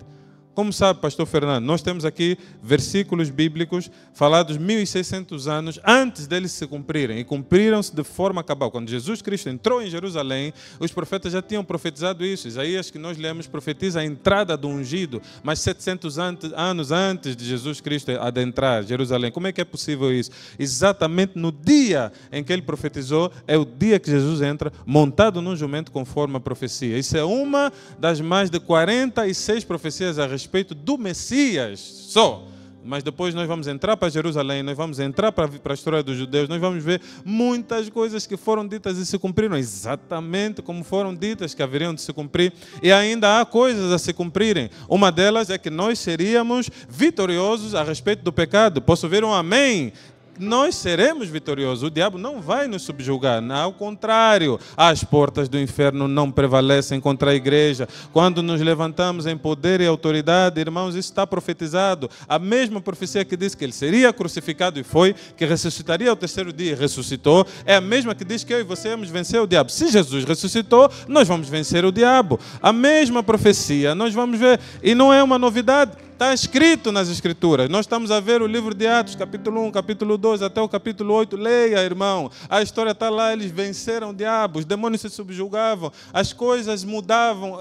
Como sabe, pastor Fernando, nós temos aqui versículos bíblicos falados 1600 anos antes deles se cumprirem, e cumpriram-se de forma cabal. Quando Jesus Cristo entrou em Jerusalém, os profetas já tinham profetizado isso. Isaías, que nós lemos, profetiza a entrada do ungido, mas 700 anos antes de Jesus Cristo adentrar Jerusalém. Como é que é possível isso? Exatamente no dia em que ele profetizou, é o dia que Jesus entra montado num jumento conforme a profecia. Isso é uma das mais de 46 profecias a respeito do Messias só. Mas depois nós vamos entrar para Jerusalém, nós vamos entrar para a história dos judeus, nós vamos ver muitas coisas que foram ditas e se cumpriram exatamente como foram ditas que haveriam de se cumprir, e ainda há coisas a se cumprirem. Uma delas é que nós seríamos vitoriosos a respeito do pecado. Posso ouvir um amém? Nós seremos vitoriosos, o diabo não vai nos subjugar, ao contrário, as portas do inferno não prevalecem contra a igreja. Quando nos levantamos em poder e autoridade, irmãos, isso está profetizado. A mesma profecia que diz que ele seria crucificado e foi, que ressuscitaria ao terceiro dia e ressuscitou, é a mesma que diz que eu e você vamos vencer o diabo. Se Jesus ressuscitou, nós vamos vencer o diabo. A mesma profecia, nós vamos ver, e não é uma novidade. Está escrito nas Escrituras. Nós estamos a ver o livro de Atos, capítulo 1, capítulo 2, até o capítulo 8. Leia, irmão. A história está lá, eles venceram o diabo, os demônios se subjugavam, as coisas mudavam,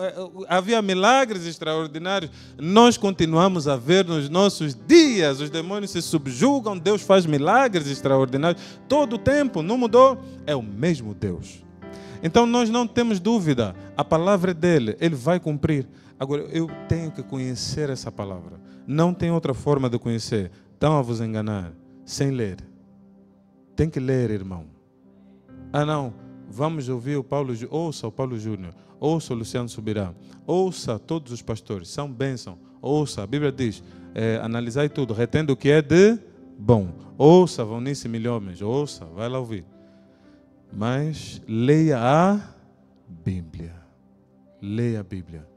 havia milagres extraordinários. Nós continuamos a ver nos nossos dias, os demônios se subjugam, Deus faz milagres extraordinários. Todo o tempo, não mudou, é o mesmo Deus. Então nós não temos dúvida, a palavra é dele, ele vai cumprir. Agora, eu tenho que conhecer essa palavra. Não tem outra forma de conhecer. Estão a vos enganar, sem ler. Tem que ler, irmão. Ah, não, vamos ouvir o Paulo, ouça o Paulo Júnior, ouça o Luciano Subirá, ouça todos os pastores, são bênção. Ouça, a Bíblia diz, analisai tudo, retendo o que é de bom. Ouça, Valnice Milhomens, ouça, vai lá ouvir. Mas leia a Bíblia. Leia a Bíblia.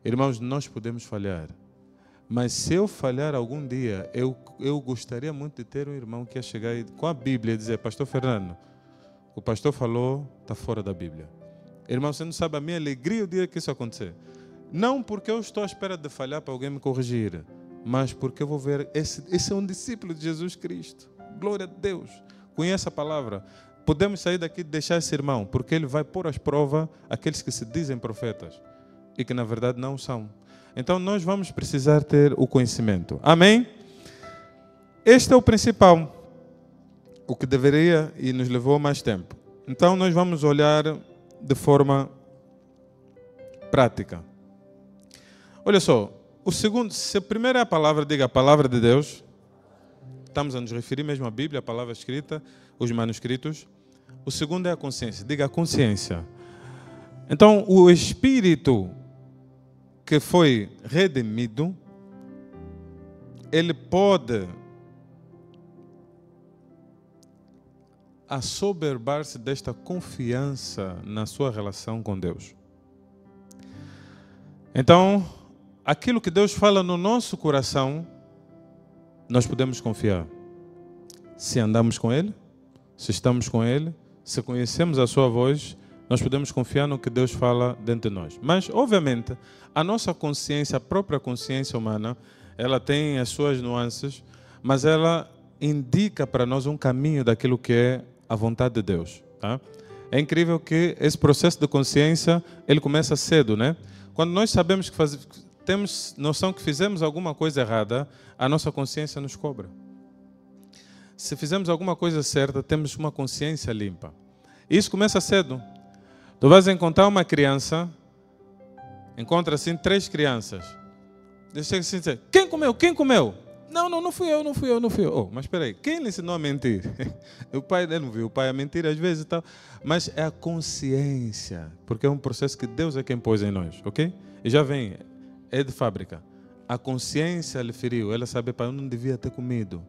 Irmãos, nós podemos falhar, mas se eu falhar algum dia, eu gostaria muito de ter um irmão que ia chegar com a Bíblia e dizer: pastor Fernando, o pastor falou, está fora da Bíblia. Irmão, você não sabe a minha alegria o dia que isso acontecer. Não porque eu estou à espera de falhar para alguém me corrigir, mas porque eu vou ver, esse é um discípulo de Jesus Cristo. Glória a Deus. Conhece a palavra. Podemos sair daqui e deixar esse irmão, porque ele vai pôr às provas aqueles que se dizem profetas e que na verdade não são. Então nós vamos precisar ter o conhecimento. Amém? Este é o principal, o que deveria e nos levou mais tempo. Então nós vamos olhar de forma prática. Olha só, o segundo, se a primeira é a palavra, diga a palavra de Deus. Estamos a nos referir mesmo à Bíblia, a palavra escrita, os manuscritos. O segundo é a consciência, diga a consciência. Então o Espírito que foi redimido, ele pode assoberbar-se desta confiança na sua relação com Deus. Então, aquilo que Deus fala no nosso coração, nós podemos confiar. Se andamos com Ele, se estamos com Ele, se conhecemos a sua voz, nós podemos confiar no que Deus fala dentro de nós. Mas, obviamente, a nossa consciência, a própria consciência humana, ela tem as suas nuances, mas ela indica para nós um caminho daquilo que é a vontade de Deus. Tá? É incrível que esse processo de consciência, ele começa cedo, né? Quando nós sabemos que temos noção que fizemos alguma coisa errada, a nossa consciência nos cobra. Se fizemos alguma coisa certa, temos uma consciência limpa. Isso começa cedo. Tu vais encontrar uma criança, encontra assim 3 crianças. Deixa assim dizer: quem comeu? Quem comeu? Não fui eu. Oh, mas espera aí, quem lhe ensinou a mentir? O pai dele não viu o pai a mentir às vezes e tal. Mas é a consciência, porque é um processo que Deus é quem pôs em nós, ok? E já vem, é de fábrica. A consciência lhe feriu, ela sabe: pai, eu não devia ter comido,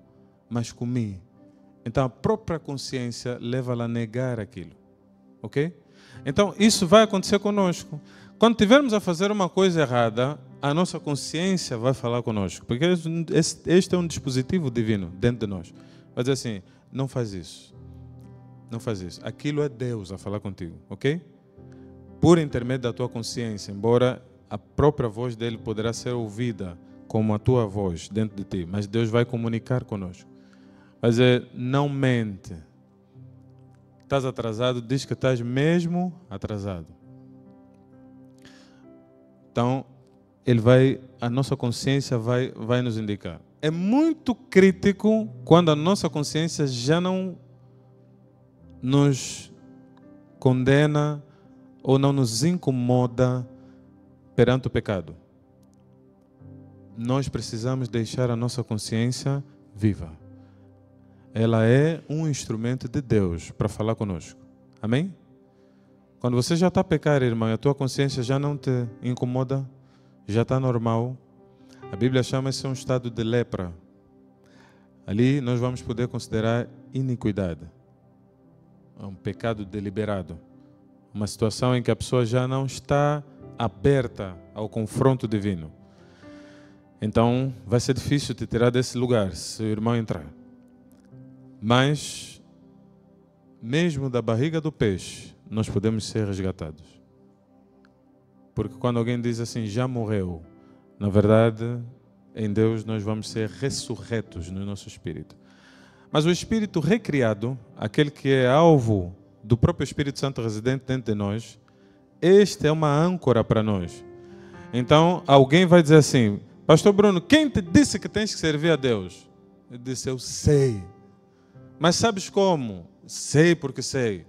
mas comi. Então a própria consciência leva-la a negar aquilo, ok? Então isso vai acontecer conosco. Quando tivermos a fazer uma coisa errada, a nossa consciência vai falar conosco, porque este é um dispositivo divino dentro de nós. Vai dizer assim: não faz isso, não faz isso. Aquilo é Deus a falar contigo, ok? Por intermédio da tua consciência, embora a própria voz dele poderá ser ouvida como a tua voz dentro de ti, mas Deus vai comunicar conosco. Vai dizer, não mente. Estás atrasado, diz que estás mesmo atrasado. Então, a nossa consciência vai nos indicar. É muito crítico quando a nossa consciência já não nos condena ou não nos incomoda perante o pecado. Nós precisamos deixar a nossa consciência viva. Ela é um instrumento de Deus para falar conosco. Amém? Quando você já está a pecar, irmão, e a tua consciência já não te incomoda, já está normal, a Bíblia chama isso um estado de lepra. Ali nós vamos poder considerar iniquidade. É um pecado deliberado. Uma situação em que a pessoa já não está aberta ao confronto divino. Então, vai ser difícil te tirar desse lugar se o irmão entrar. Mas, mesmo da barriga do peixe, nós podemos ser resgatados. Porque quando alguém diz assim, já morreu, na verdade, em Deus nós vamos ser ressurretos no nosso espírito. Mas o espírito recriado, aquele que é alvo do próprio Espírito Santo residente dentro de nós, este é uma âncora para nós. Então, alguém vai dizer assim, Pastor Bruno, quem te disse que tens que servir a Deus? Eu disse, eu sei. Mas sabes como? Sei porque sei.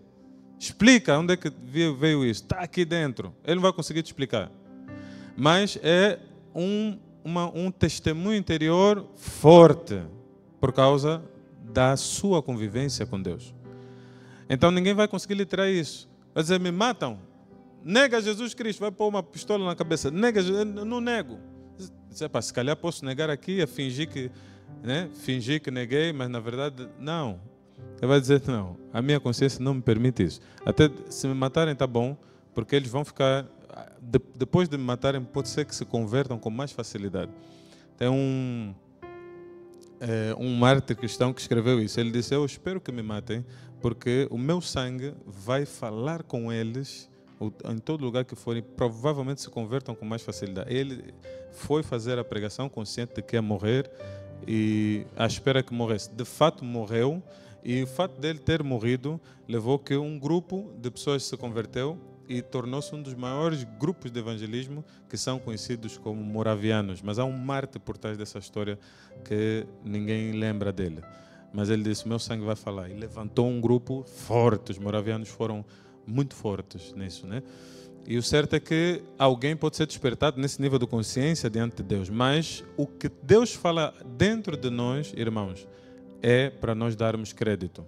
Explica onde é que veio isso. Está aqui dentro. Ele não vai conseguir te explicar. Mas é um testemunho interior forte por causa da sua convivência com Deus. Então ninguém vai conseguir lhe tirar isso. Vai dizer, me matam. Nega Jesus Cristo. Vai pôr uma pistola na cabeça. Nega, não nego. Se calhar posso negar aqui, fingir que neguei, mas na verdade não. Ele vai dizer, não, a minha consciência não me permite isso. Até se me matarem está bom, porque eles vão ficar, depois de me matarem, pode ser que se convertam com mais facilidade. Tem um mártir cristão que escreveu isso. Ele disse, eu espero que me matem, porque o meu sangue vai falar com eles em todo lugar que forem, provavelmente se convertam com mais facilidade. Ele foi fazer a pregação consciente de que ia morrer e à espera que morresse. De fato morreu, e o fato dele ter morrido levou que um grupo de pessoas se converteu e tornou-se um dos maiores grupos de evangelismo que são conhecidos como moravianos. Mas há um mártir por trás dessa história que ninguém lembra dele. Mas ele disse, meu sangue vai falar. E levantou um grupo forte. Os moravianos foram muito fortes nisso, né? E o certo é que alguém pode ser despertado nesse nível de consciência diante de Deus. Mas o que Deus fala dentro de nós, irmãos, é para nós darmos crédito.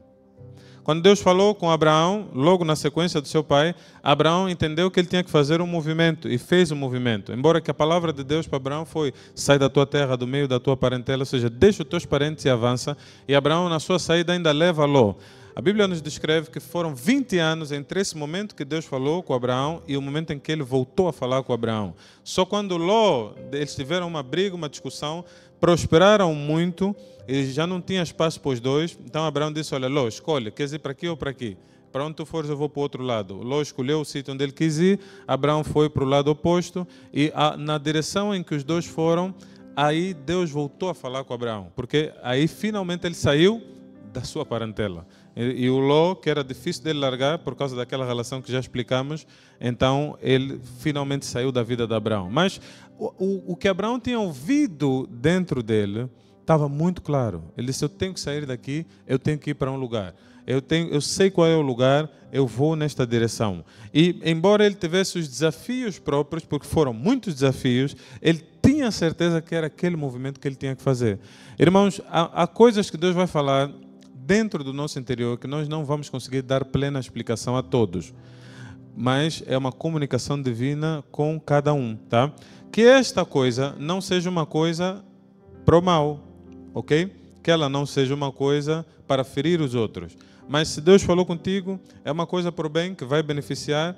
Quando Deus falou com Abraão, logo na sequência do seu pai, Abraão entendeu que ele tinha que fazer um movimento e fez um movimento. Embora que a palavra de Deus para Abraão foi, sai da tua terra, do meio da tua parentela, ou seja, deixa os teus parentes e avança. E Abraão, na sua saída, ainda leva Ló. A Bíblia nos descreve que foram 20 anos entre esse momento que Deus falou com Abraão e o momento em que ele voltou a falar com Abraão. Só quando Ló, eles tiveram uma briga, uma discussão, prosperaram muito e já não tinha espaço para os dois. Então Abraão disse, olha, Ló, escolhe, queres ir para aqui ou para aqui? Para onde tu fores eu vou para o outro lado. Ló escolheu o sítio onde ele quis ir, Abraão foi para o lado oposto e na direção em que os dois foram, aí Deus voltou a falar com Abraão, porque aí finalmente ele saiu da sua parentela. E o Ló, que era difícil dele largar por causa daquela relação que já explicamos, então ele finalmente saiu da vida de Abraão. Mas o que Abraão tinha ouvido dentro dele estava muito claro. Ele disse, eu tenho que sair daqui, eu tenho que ir para um lugar. Eu sei qual é o lugar, eu vou nesta direção. E embora ele tivesse os desafios próprios, porque foram muitos desafios, ele tinha certeza que era aquele movimento que ele tinha que fazer. Irmãos, há coisas que Deus vai falar dentro do nosso interior que nós não vamos conseguir dar plena explicação a todos. Mas é uma comunicação divina com cada um, tá? Que esta coisa não seja uma coisa pro mal, ok? Que ela não seja uma coisa para ferir os outros. Mas se Deus falou contigo, é uma coisa para o bem que vai beneficiar.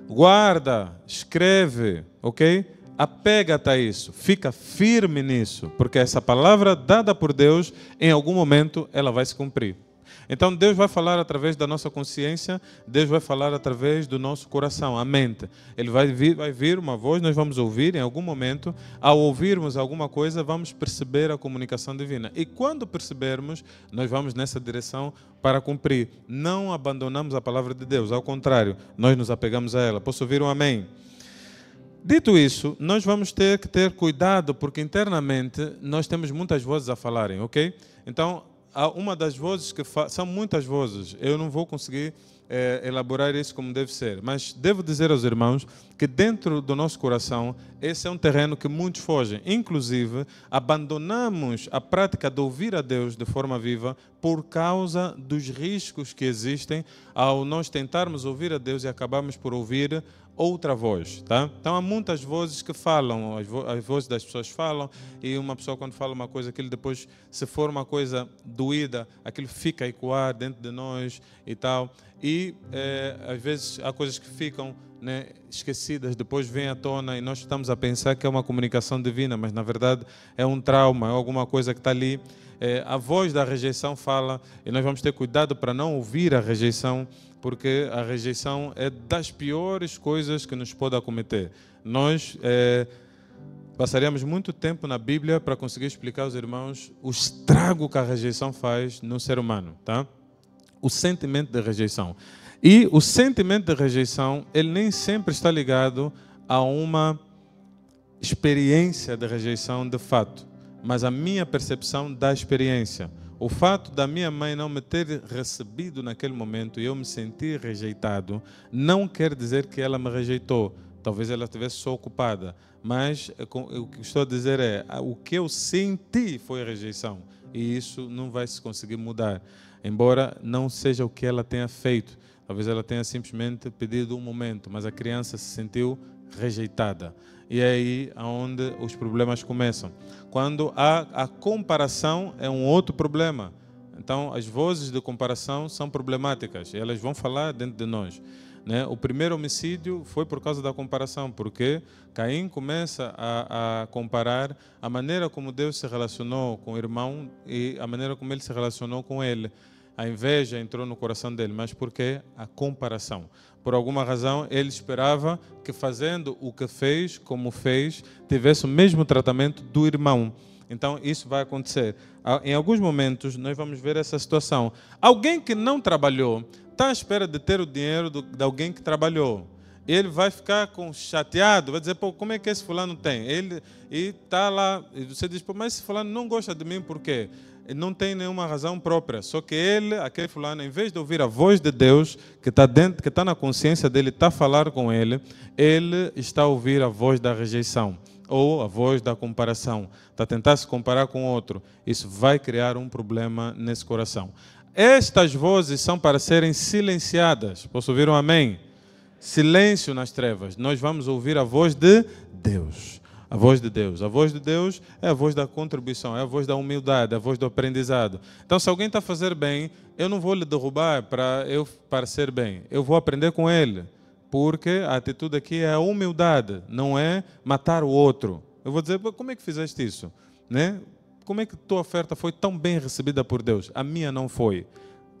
Guarda, escreve, ok? Apega-te a isso, fica firme nisso, porque essa palavra dada por Deus, em algum momento, ela vai se cumprir. Então Deus vai falar através da nossa consciência, Deus vai falar através do nosso coração, a mente. Ele vai vir uma voz, nós vamos ouvir em algum momento. Ao ouvirmos alguma coisa, vamos perceber a comunicação divina. E quando percebermos, nós vamos nessa direção para cumprir. Não abandonamos a palavra de Deus, ao contrário, nós nos apegamos a ela. Posso ouvir um amém? Dito isso, nós vamos ter que ter cuidado, porque internamente nós temos muitas vozes a falarem, ok? Então, há uma das vozes que são muitas vozes, eu não vou conseguir elaborar isso como deve ser, mas devo dizer aos irmãos que dentro do nosso coração, esse é um terreno que muitos fogem. Inclusive, abandonamos a prática de ouvir a Deus de forma viva por causa dos riscos que existem ao nós tentarmos ouvir a Deus e acabarmos por ouvir outra voz, tá? Então há muitas vozes que falam, as vozes das pessoas falam, e uma pessoa quando fala uma coisa, aquilo depois, se for uma coisa doída, aquilo fica a ecoar dentro de nós e tal, e às vezes há coisas que ficam, né, esquecidas, depois vêm à tona e nós estamos a pensar que é uma comunicação divina, mas na verdade é um trauma, é alguma coisa que está ali. A voz da rejeição fala, e nós vamos ter cuidado para não ouvir a rejeição, porque a rejeição é das piores coisas que nos pode acometer. Nós passaríamos muito tempo na Bíblia para conseguir explicar aos irmãos o estrago que a rejeição faz no ser humano, tá? O sentimento de rejeição. E o sentimento de rejeição, ele nem sempre está ligado a uma experiência de rejeição de fato, mas a minha percepção da experiência. O fato da minha mãe não me ter recebido naquele momento e eu me sentir rejeitado, não quer dizer que ela me rejeitou. Talvez ela estivesse só ocupada. Mas o que estou a dizer é, o que eu senti foi rejeição. E isso não vai se conseguir mudar. Embora não seja o que ela tenha feito. Talvez ela tenha simplesmente pedido um momento, mas a criança se sentiu rejeitada. E é aí onde os problemas começam. Quando há a comparação, é um outro problema. Então, as vozes de comparação são problemáticas. E elas vão falar dentro de nós, né? O primeiro homicídio foi por causa da comparação, porque Caim começa a comparar a maneira como Deus se relacionou com o irmão e a maneira como ele se relacionou com ele. A inveja entrou no coração dele, mas por quê? A comparação. Por alguma razão, ele esperava que fazendo o que fez, como fez, tivesse o mesmo tratamento do irmão. Então, isso vai acontecer. Em alguns momentos, nós vamos ver essa situação. Alguém que não trabalhou está à espera de ter o dinheiro de alguém que trabalhou. Ele vai ficar chateado, vai dizer, pô, como é que esse fulano tem? Ele está lá, e você diz, pô, mas esse fulano não gosta de mim por quê? Ele não tem nenhuma razão própria, só que aquele fulano, em vez de ouvir a voz de Deus, que está dentro, que está na consciência dele, está a falar com ele está a ouvir a voz da rejeição, ou a voz da comparação, está a tentar se comparar com outro. Isso vai criar um problema nesse coração. Estas vozes são para serem silenciadas. Posso ouvir um amém? Silêncio nas trevas. Nós vamos ouvir a voz de Deus. A voz de Deus. A voz de Deus é a voz da contribuição, é a voz da humildade, é a voz do aprendizado. Então, se alguém está a fazer bem, eu não vou lhe derrubar para ser bem. Eu vou aprender com ele. Porque a atitude aqui é a humildade, não é matar o outro. Eu vou dizer, como é que fizeste isso? Né? Como é que tua oferta foi tão bem recebida por Deus? A minha não foi.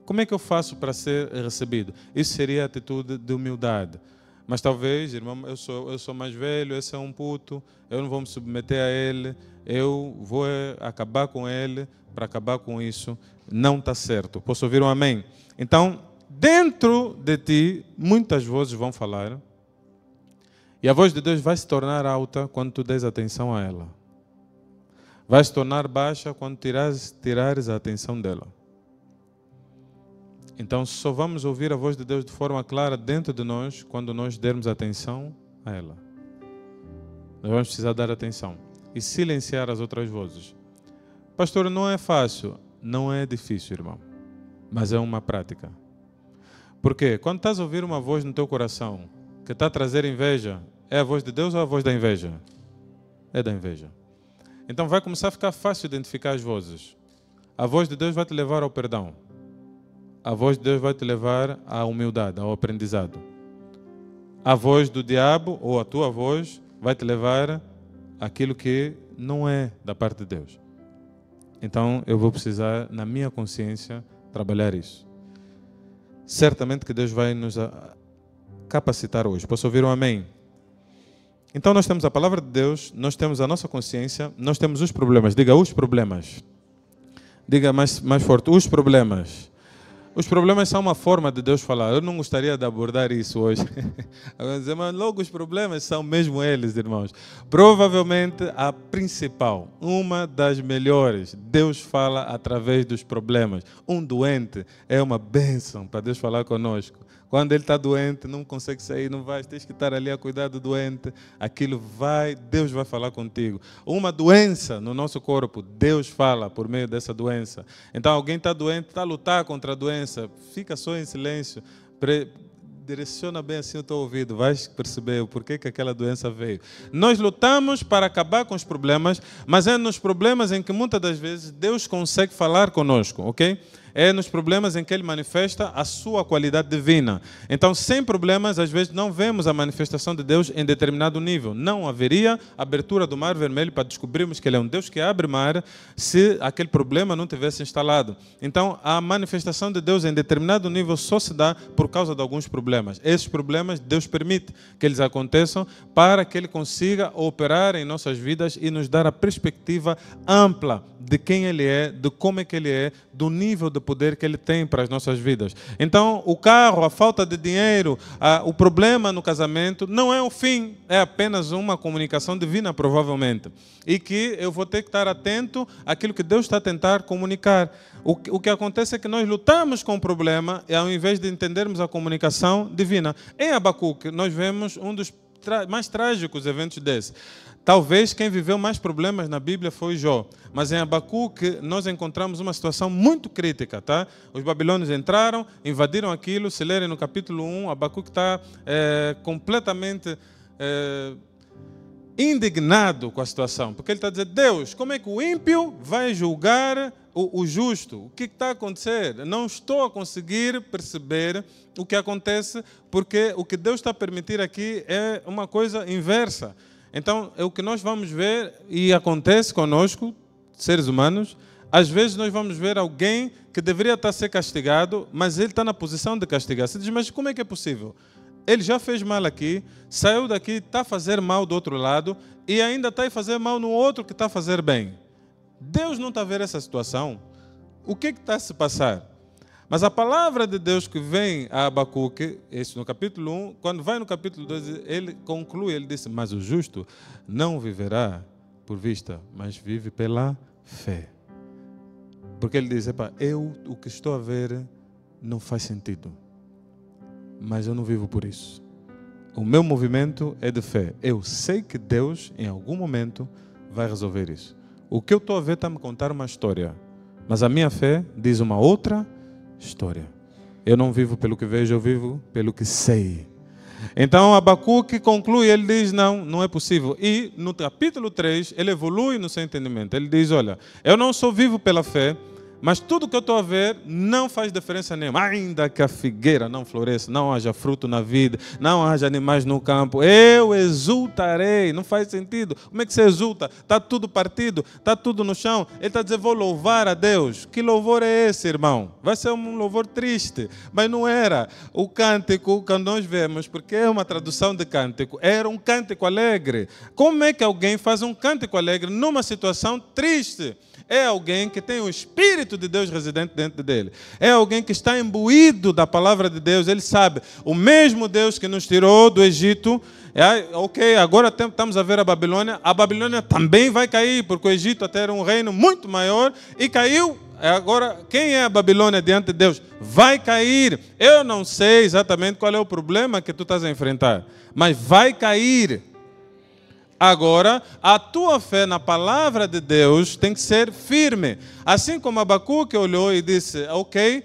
Como é que eu faço para ser recebido? Isso seria a atitude de humildade. Mas talvez, irmão, eu sou mais velho, esse é um puto, eu não vou me submeter a ele, eu vou acabar com ele para acabar com isso. Não está certo. Posso ouvir um amém? Então, dentro de ti, muitas vozes vão falar, e a voz de Deus vai se tornar alta quando tu des atenção a ela. Vai se tornar baixa quando tirares a atenção dela. Então, só vamos ouvir a voz de Deus de forma clara dentro de nós quando nós dermos atenção a ela. Nós vamos precisar dar atenção e silenciar as outras vozes. Pastor, não é fácil. Não é difícil, irmão. Mas é uma prática. Por quê? Quando estás a ouvir uma voz no teu coração que está a trazer inveja, é a voz de Deus ou a voz da inveja? É da inveja. Então vai começar a ficar fácil identificar as vozes. A voz de Deus vai te levar ao perdão. A voz de Deus vai te levar à humildade, ao aprendizado. A voz do diabo, ou a tua voz, vai te levar àquilo que não é da parte de Deus. Então eu vou precisar, na minha consciência, trabalhar isso. Certamente que Deus vai nos capacitar hoje. Posso ouvir um amém? Então nós temos a palavra de Deus, nós temos a nossa consciência, nós temos os problemas. Diga os problemas. Diga mais forte, os problemas. Os problemas são uma forma de Deus falar. Eu não gostaria de abordar isso hoje. Mas logo os problemas são mesmo eles, irmãos. Provavelmente a principal, uma das melhores. Deus fala através dos problemas. Um doente é uma bênção para Deus falar conosco. Quando ele está doente, não consegue sair, não vai, tens que estar ali a cuidar do doente. Aquilo vai, Deus vai falar contigo. Uma doença no nosso corpo, Deus fala por meio dessa doença. Então alguém está doente, está a lutar contra a doença, fica só em silêncio, direciona bem assim o teu ouvido, vais perceber o porquê que aquela doença veio. Nós lutamos para acabar com os problemas, mas é nos problemas em que muitas das vezes Deus consegue falar conosco, ok? É nos problemas em que Ele manifesta a sua qualidade divina. Então, sem problemas, às vezes não vemos a manifestação de Deus em determinado nível. Não haveria abertura do Mar Vermelho para descobrirmos que Ele é um Deus que abre mar se aquele problema não tivesse instalado. Então, a manifestação de Deus em determinado nível só se dá por causa de alguns problemas. Esses problemas, Deus permite que eles aconteçam para que Ele consiga operar em nossas vidas e nos dar a perspectiva ampla de quem Ele é, de como é que Ele é, do nível de poder que Ele tem para as nossas vidas. Então, o carro, a falta de dinheiro, o problema no casamento, não é o fim, é apenas uma comunicação divina, provavelmente. E que eu vou ter que estar atento àquilo que Deus está a tentar comunicar. O que acontece é que nós lutamos com o problema, ao invés de entendermos a comunicação divina. Em Abacuque, nós vemos um dos mais trágicos eventos desse. Talvez quem viveu mais problemas na Bíblia foi Jó. Mas em Abacuque nós encontramos uma situação muito crítica. Tá? Os babilônios entraram, invadiram aquilo. Se lerem no capítulo 1, Abacuque está completamente indignado com a situação. Porque ele está dizendo, Deus, como é que o ímpio vai julgar o justo? O que está a acontecer? Não estou a conseguir perceber o que acontece, porque o que Deus está a permitir aqui é uma coisa inversa. Então, é o que nós vamos ver e acontece conosco, seres humanos. Às vezes nós vamos ver alguém que deveria estar a ser castigado, mas ele está na posição de castigar. Você diz, mas como é que é possível? Ele já fez mal aqui, saiu daqui, está a fazer mal do outro lado e ainda está a fazer mal no outro que está a fazer bem. Deus não está a ver essa situação. O que está a se passar? Mas a palavra de Deus que vem a Abacuque, isso no capítulo 1, quando vai no capítulo 2, ele conclui, ele disse, mas o justo não viverá por vista, mas vive pela fé. Porque ele diz, o que estou a ver não faz sentido, mas eu não vivo por isso. O meu movimento é de fé. Eu sei que Deus, em algum momento, vai resolver isso. O que eu estou a ver está a me contar uma história, mas a minha fé diz uma outra história. Eu não vivo pelo que vejo, eu vivo pelo que sei. Então Abacuque conclui, ele diz, não é possível. E no capítulo 3, ele evolui no seu entendimento. Ele diz, olha, eu não sou vivo pela fé, mas tudo que eu estou a ver não faz diferença nenhuma. Ainda que a figueira não floresça, não haja fruto na vida, não haja animais no campo, eu exultarei. Não faz sentido. Como é que você exulta? Está tudo partido, está tudo no chão. Ele está dizendo, vou louvar a Deus. Que louvor é esse, irmão? Vai ser um louvor triste. Mas não era. O cântico que nós vemos, porque é uma tradução de cântico, era um cântico alegre. Como é que alguém faz um cântico alegre numa situação triste? É alguém que tem o Espírito de Deus residente dentro dele. É alguém que está imbuído da palavra de Deus. Ele sabe, o mesmo Deus que nos tirou do Egito, ok, agora estamos a ver a Babilônia também vai cair, porque o Egito até era um reino muito maior e caiu. Agora, quem é a Babilônia diante de Deus? Vai cair. Eu não sei exatamente qual é o problema que tu estás a enfrentar, mas vai cair. Agora, a tua fé na palavra de Deus tem que ser firme. Assim como Abacuque olhou e disse, ok,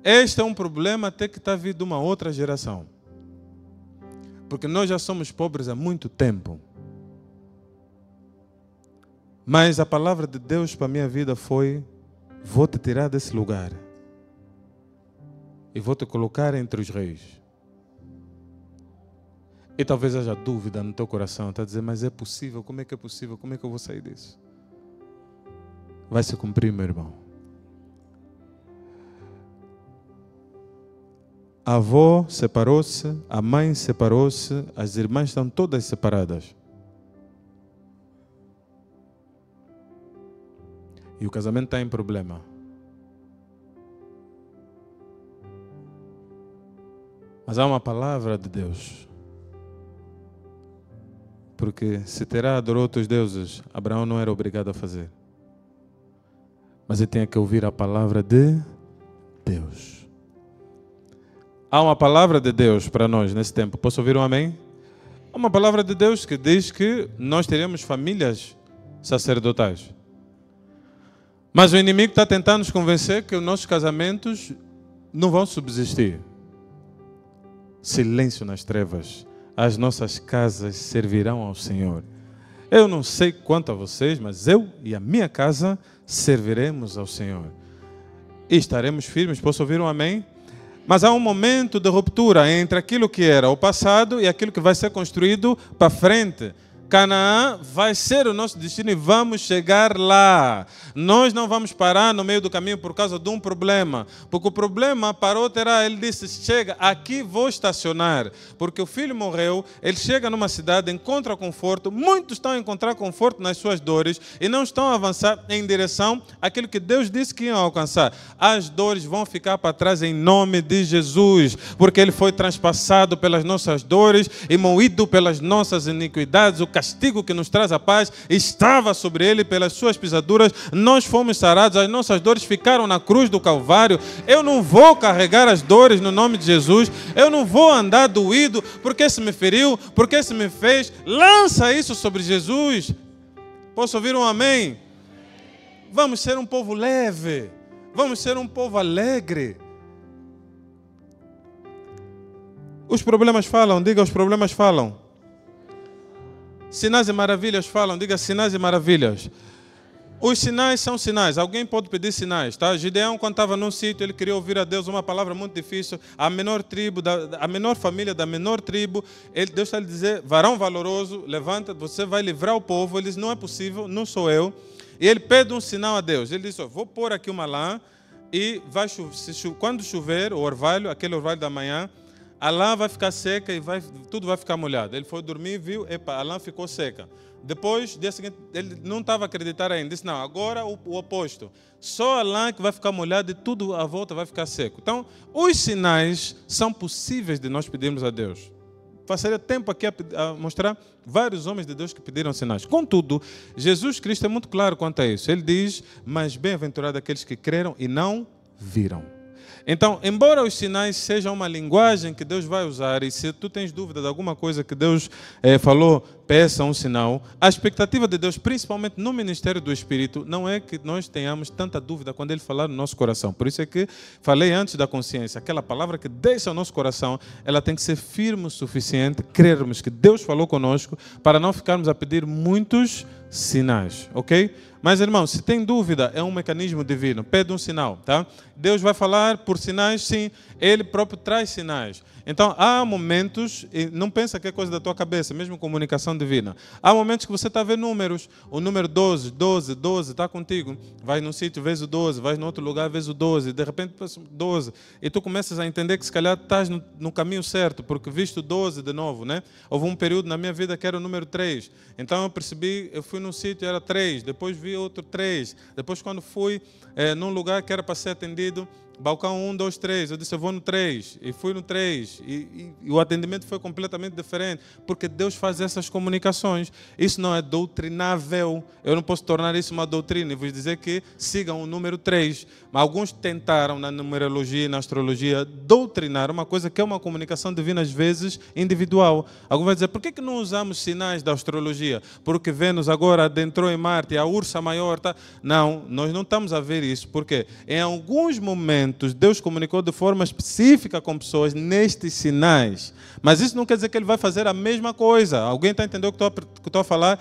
este é um problema até que está vindo de uma outra geração. Porque nós já somos pobres há muito tempo. Mas a palavra de Deus para a minha vida foi, vou te tirar desse lugar e vou te colocar entre os reis. E talvez haja dúvida no teu coração, está a dizer, mas é possível, como é que é possível, como é que eu vou sair disso? Vai se cumprir, meu irmão. a avó separou-se, a mãe separou-se, as irmãs estão todas separadas. E o casamento está em problema. Mas há uma palavra de Deus. Porque se Terá adorou outros deuses, Abraão não era obrigado a fazer. Mas ele tinha que ouvir a palavra de Deus. Há uma palavra de Deus para nós nesse tempo. Posso ouvir um amém? Há uma palavra de Deus que diz que nós teremos famílias sacerdotais. Mas o inimigo está tentando nos convencer que os nossos casamentos não vão subsistir. Silêncio nas trevas. As nossas casas servirão ao Senhor. Eu não sei quanto a vocês, mas eu e a minha casa serviremos ao Senhor. E estaremos firmes. Posso ouvir um amém? Mas há um momento de ruptura entre aquilo que era o passado e aquilo que vai ser construído para frente. Canaã vai ser o nosso destino e vamos chegar lá. Nós não vamos parar no meio do caminho por causa de um problema. Porque o problema parou, Terá. Ele disse, chega, aqui vou estacionar. Porque o filho morreu, ele chega numa cidade, encontra conforto. Muitos estão a encontrar conforto nas suas dores e não estão a avançar em direção àquilo que Deus disse que iam alcançar. As dores vão ficar para trás em nome de Jesus. Porque ele foi transpassado pelas nossas dores e moído pelas nossas iniquidades. O castigo que nos traz a paz estava sobre ele, pelas suas pisaduras nós fomos sarados, as nossas dores ficaram na cruz do Calvário. Eu não vou carregar as dores no nome de Jesus, eu não vou andar doído, porque se me feriu, porque se me fez, lança isso sobre Jesus. Posso ouvir um amém? Vamos ser um povo leve, vamos ser um povo alegre. Os problemas falam, diga, os problemas falam. Sinais e maravilhas falam, diga sinais e maravilhas. Os sinais são sinais, alguém pode pedir sinais, tá? Gideão, quando estava num sítio, ele queria ouvir a Deus uma palavra muito difícil. A menor tribo, a menor família da menor tribo, Deus está lhe dizer, varão valoroso, levanta, você vai livrar o povo. Ele diz, não é possível, não sou eu. E ele pede um sinal a Deus. Ele diz, vou pôr aqui uma lã e vai quando chover, o orvalho, aquele orvalho da manhã, a lã vai ficar seca e tudo vai ficar molhado. Ele foi dormir, viu, a lã ficou seca. Depois, dia seguinte, ele não estava a acreditar ainda. Disse, não, agora o oposto. Só a lã que vai ficar molhada e tudo à volta vai ficar seco. Então, os sinais são possíveis de nós pedirmos a Deus. Passaria tempo aqui a mostrar vários homens de Deus que pediram sinais. Contudo, Jesus Cristo é muito claro quanto a isso. Ele diz, mas bem-aventurados aqueles que creram e não viram. Então, embora os sinais sejam uma linguagem que Deus vai usar, e se tu tens dúvida de alguma coisa que Deus falou, peça um sinal, a expectativa de Deus, principalmente no ministério do Espírito, não é que nós tenhamos tanta dúvida quando Ele falar no nosso coração. Por isso é que falei antes da consciência, aquela palavra que desce ao nosso coração, ela tem que ser firme o suficiente, crermos que Deus falou conosco, para não ficarmos a pedir muitos sinais, ok? Mas, irmão, se tem dúvida, é um mecanismo divino. Pede um sinal, tá? Deus vai falar por sinais, sim. Ele próprio traz sinais. Então, há momentos, e não pensa que é coisa da tua cabeça, mesmo comunicação divina. Há momentos que você está a ver números. O número 12, 12, 12 está contigo. Vais num sítio, vês o 12. Vais num outro lugar, vês o 12. De repente, 12. E tu começas a entender que se calhar estás no caminho certo, porque viste o 12 de novo, né? Houve um período na minha vida que era o número 3. Então, eu percebi, eu fui num sítio, era 3. Depois vi outro 3. Depois, quando fui num lugar que era para ser atendido, balcão 1, 2, 3, eu disse, eu vou no 3, e fui no 3, e o atendimento foi completamente diferente, porque Deus faz essas comunicações. Isso não é doutrinável, eu não posso tornar isso uma doutrina, e vos dizer que sigam o número 3, mas alguns tentaram na numerologia e na astrologia doutrinar uma coisa que é uma comunicação divina, às vezes individual. Alguns vão dizer, por que não usamos sinais da astrologia? Porque Vênus agora adentrou em Marte, a Ursa Maior está... Não, nós não estamos a ver isso, porque em alguns momentos Deus comunicou de forma específica com pessoas nestes sinais. Mas isso não quer dizer que Ele vai fazer a mesma coisa. Alguém está entendendo o que estou a falar?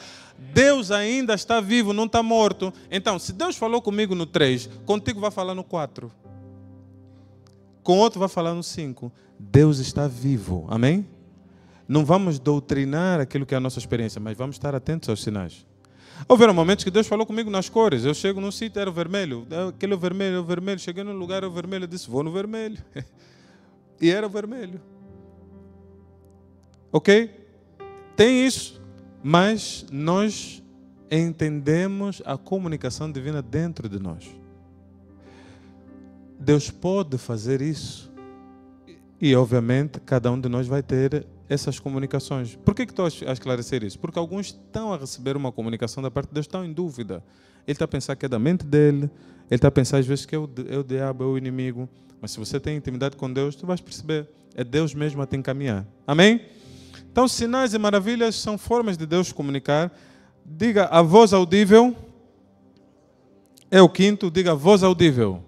Deus ainda está vivo, não está morto. Então, se Deus falou comigo no 3, contigo vai falar no 4. Com outro vai falar no 5. Deus está vivo. Amém? Não vamos doutrinar aquilo que é a nossa experiência, mas vamos estar atentos aos sinais. Houveram momentos que Deus falou comigo nas cores. Eu chego num sítio, era o vermelho. Aquele é o vermelho, cheguei num lugar, era o vermelho. Eu disse, vou no vermelho. e era vermelho. Ok? Tem isso, mas nós entendemos a comunicação divina dentro de nós. Deus pode fazer isso. E, obviamente, cada um de nós vai ter essas comunicações. Por que estou a esclarecer isso? Porque alguns estão a receber uma comunicação da parte de Deus, estão em dúvida. Ele está a pensar que é da mente dele, ele está a pensar às vezes que é o diabo, é o inimigo. Mas se você tem intimidade com Deus, tu vais perceber. É Deus mesmo a te encaminhar. Amém? Então, sinais e maravilhas são formas de Deus comunicar. Diga a voz audível. É o quinto, diga a voz audível.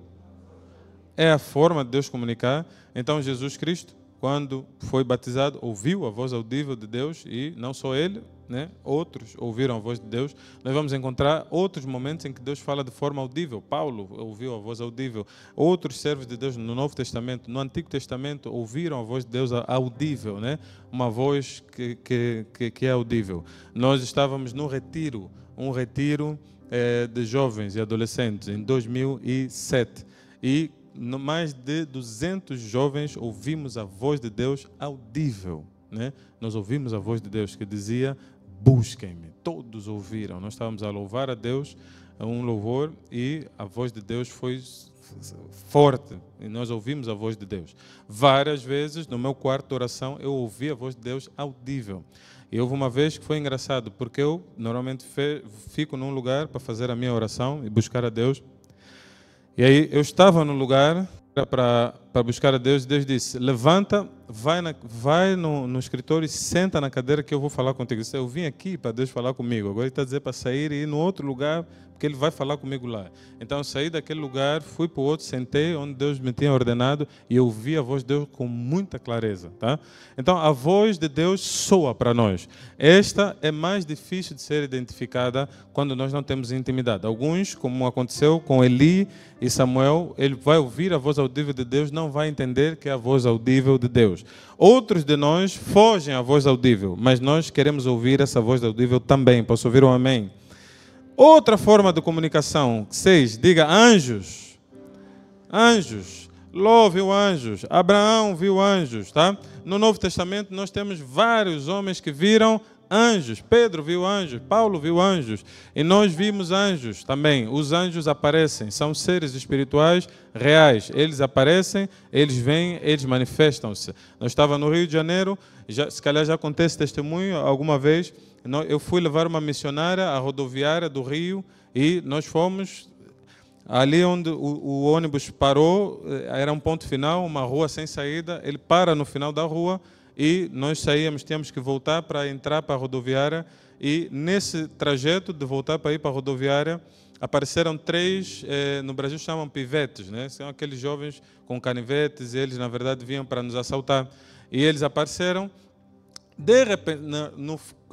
É a forma de Deus comunicar. Então, Jesus Cristo, quando foi batizado, ouviu a voz audível de Deus, e não só ele, né? Outros ouviram a voz de Deus. Nós vamos encontrar outros momentos em que Deus fala de forma audível. Paulo ouviu a voz audível. Outros servos de Deus no Novo Testamento, no Antigo Testamento, ouviram a voz de Deus audível, né? Uma voz que é audível. Nós estávamos num retiro, um retiro de jovens e adolescentes, em 2007. E mais de 200 jovens ouvimos a voz de Deus audível, né? Nós ouvimos a voz de Deus que dizia: busquem-me. Todos ouviram. Nós estávamos a louvar a Deus, um louvor, e a voz de Deus foi forte. E nós ouvimos a voz de Deus. Várias vezes, no meu quarto de oração, eu ouvi a voz de Deus audível. E houve uma vez que foi engraçado, porque eu normalmente fico num lugar para fazer a minha oração e buscar a Deus. E aí eu estava no lugar para buscar a Deus, e Deus disse: levanta, vai no escritório e senta na cadeira que eu vou falar contigo. Eu vim aqui para Deus falar comigo, agora Ele está dizendo para sair e ir no outro lugar, porque Ele vai falar comigo lá. Então eu saí daquele lugar, fui para o outro, sentei onde Deus me tinha ordenado, e eu ouvi a voz de Deus com muita clareza. Tá? Então a voz de Deus soa para nós. Esta é mais difícil de ser identificada quando nós não temos intimidade. Alguns, como aconteceu com Eli e Samuel, ele vai ouvir a voz audível de Deus, não vai entender que é a voz audível de Deus. Outros de nós fogem à voz audível, mas nós queremos ouvir essa voz audível também. Posso ouvir um amém? Outra forma de comunicação, 6, diga anjos. Anjos. Ló viu anjos, Abraão viu anjos, tá? No Novo Testamento nós temos vários homens que viram anjos. Pedro viu anjos, Paulo viu anjos, e nós vimos anjos também. Os anjos aparecem, são seres espirituais reais. Eles aparecem, eles vêm, eles manifestam-se. Nós estávamos no Rio de Janeiro, se calhar já contei esse testemunho alguma vez. Eu fui levar uma missionária à rodoviária do Rio, e nós fomos ali onde o ônibus parou. Era um ponto final, uma rua sem saída. Ele para no final da rua, e nós saíamos, tínhamos que voltar para entrar para a rodoviária, e nesse trajeto de voltar para ir para a rodoviária, apareceram 3, no Brasil chamam pivetes, né? São aqueles jovens com canivetes, e eles na verdade vinham para nos assaltar. E eles apareceram, de repente,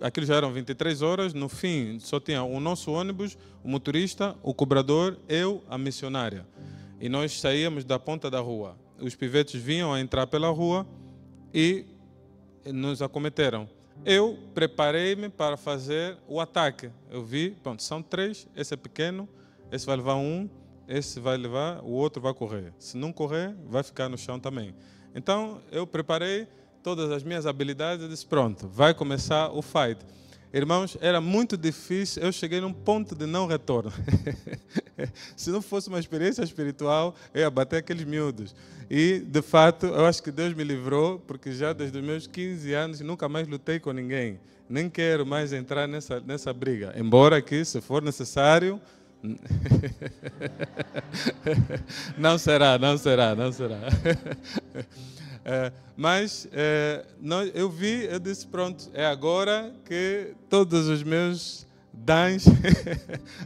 aquilo já eram 23 horas, no fim só tinha o nosso ônibus, o motorista, o cobrador, eu, a missionária. E nós saíamos da ponta da rua. Os pivetes vinham a entrar pela rua e nos acometeram. Eu preparei-me para fazer o ataque. Eu vi, pronto, são 3, esse é pequeno, esse vai levar um, esse vai levar, o outro vai correr. Se não correr, vai ficar no chão também. Então, eu preparei todas as minhas habilidades e disse: pronto, vai começar o fight. Irmãos, era muito difícil, eu cheguei num ponto de não retorno. Se não fosse uma experiência espiritual, eu ia bater aqueles miúdos. E, de fato, eu acho que Deus me livrou, porque já desde os meus 15 anos nunca mais lutei com ninguém. Nem quero mais entrar nessa briga. Embora que, se for necessário... Não será. Mas eu disse: pronto, é agora que todos os meus dons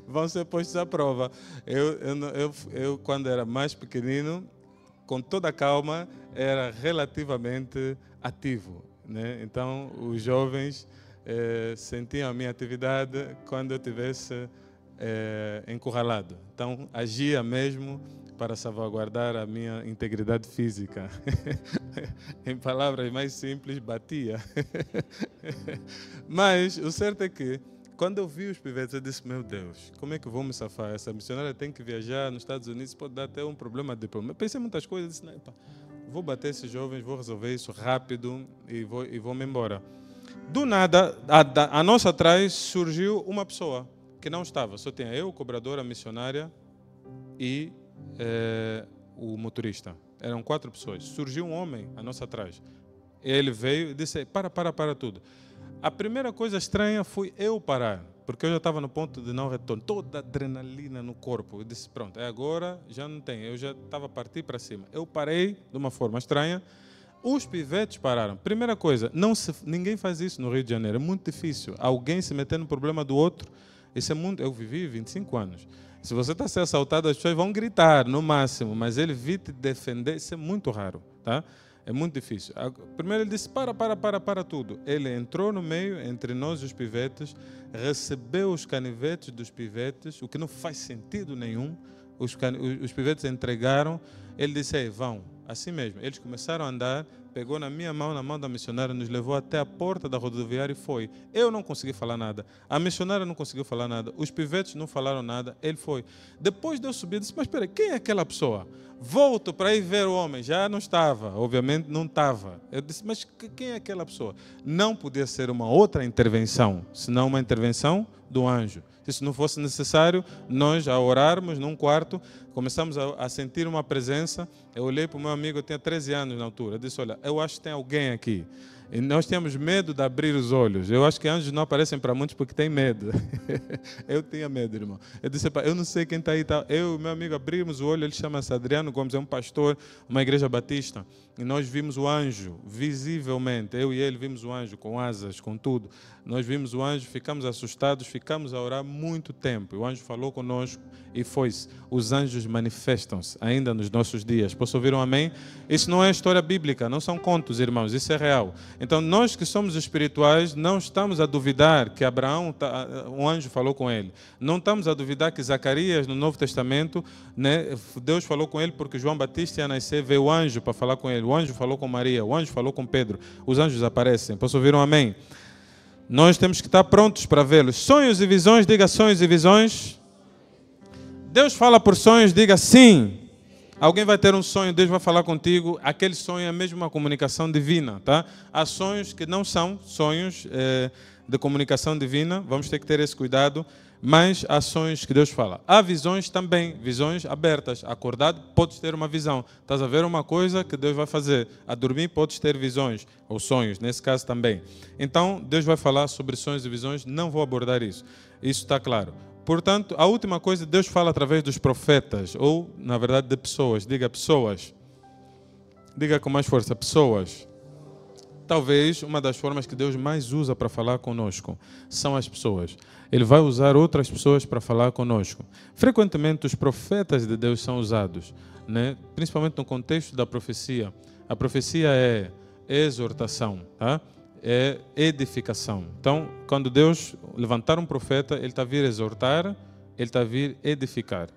vão ser postos à prova. Eu, quando era mais pequenino, com toda a calma, era relativamente ativo, né? Então, os jovens sentiam a minha atividade quando eu estivesse encurralado. Então, agia mesmo para salvaguardar a minha integridade física. Em palavras mais simples, batia. Mas o certo é que, quando eu vi os pivetes, eu disse: meu Deus, como é que eu vou me safar? Essa missionária tem que viajar nos Estados Unidos, pode dar até um problema depois. Mas pensei em muitas coisas, disse: não, vou bater esses jovens, vou resolver isso rápido e vou-me embora. Do nada, a nossa atrás surgiu uma pessoa que não estava. Só tinha eu, o cobrador, a missionária e o motorista. Eram 4 pessoas. Surgiu um homem a nossa atrás. Ele veio e disse, para tudo. A primeira coisa estranha foi eu parar, porque eu já estava no ponto de não retorno, toda a adrenalina no corpo. Eu disse, pronto, agora já não tem, eu já estava a partir para cima. Eu parei de uma forma estranha, os pivetes pararam. Primeira coisa, ninguém faz isso no Rio de Janeiro, é muito difícil. Alguém se meter no problema do outro, isso é muito. Eu vivi 25 anos. Se você está sendo assaltado, as pessoas vão gritar no máximo, mas ele vir te defender, isso é muito raro, tá? É muito difícil. Primeiro ele disse, para tudo. Ele entrou no meio, entre nós e os pivetes, recebeu os canivetes dos pivetes, o que não faz sentido nenhum. Os pivetes entregaram, ele disse, ei, vão. Assim mesmo, eles começaram a andar, pegou na minha mão, na mão da missionária, nos levou até a porta da rodoviária e foi. Eu não consegui falar nada, a missionária não conseguiu falar nada, os pivetes não falaram nada, ele foi. Depois de eu subir, disse, mas espera, quem é aquela pessoa? Volto para ir ver o homem, já não estava, obviamente não estava. Eu disse, mas quem é aquela pessoa? Não podia ser uma outra intervenção, senão uma intervenção do anjo. Se não fosse necessário, nós, a orarmos num quarto, começamos a sentir uma presença. Eu olhei para o meu amigo, eu tinha 13 anos na altura, eu disse, olha, eu acho que tem alguém aqui. E nós temos medo de abrir os olhos. Eu acho que anjos não aparecem para muitos porque têm medo. Eu tinha medo, irmão. Eu disse, eu não sei quem está aí. Tá. Eu e meu amigo abrimos o olho, ele chama-se Adriano Gomes, é um pastor, uma igreja batista. E nós vimos o anjo, visivelmente. Eu e ele vimos o anjo com asas, com tudo. Nós vimos o anjo, ficamos assustados, ficamos a orar muito tempo. O anjo falou conosco e foi-se. Os anjos manifestam-se ainda nos nossos dias. Posso ouvir um amém? Isso não é história bíblica, não são contos, irmãos, isso é real. Então, nós que somos espirituais, não estamos a duvidar que Abraão, um anjo falou com ele. Não estamos a duvidar que Zacarias, no Novo Testamento, né, Deus falou com ele porque João Batista ia nascer, veio o anjo para falar com ele. O anjo falou com Maria, o anjo falou com Pedro. Os anjos aparecem. Posso ouvir um amém? Nós temos que estar prontos para vê-los. Sonhos e visões, diga sonhos e visões. Deus fala por sonhos, diga sim. Alguém vai ter um sonho, Deus vai falar contigo. Aquele sonho é mesmo uma comunicação divina, tá? Há sonhos que não são sonhos de comunicação divina, vamos ter que ter esse cuidado, mas há sonhos que Deus fala. Há visões também, visões abertas. Acordado, podes ter uma visão. Estás a ver uma coisa que Deus vai fazer. A dormir, podes ter visões, ou sonhos, nesse caso também. Então, Deus vai falar sobre sonhos e visões, não vou abordar isso. Isso está claro. Portanto, a última coisa, Deus fala através dos profetas, ou, na verdade, de pessoas. Diga pessoas. Diga com mais força, pessoas. Talvez uma das formas que Deus mais usa para falar conosco são as pessoas. Ele vai usar outras pessoas para falar conosco. Frequentemente, os profetas de Deus são usados, né? Principalmente no contexto da profecia. A profecia é exortação, tá? É edificação. Então, quando Deus levantar um profeta, ele está a vir exortar, ele está a vir edificar,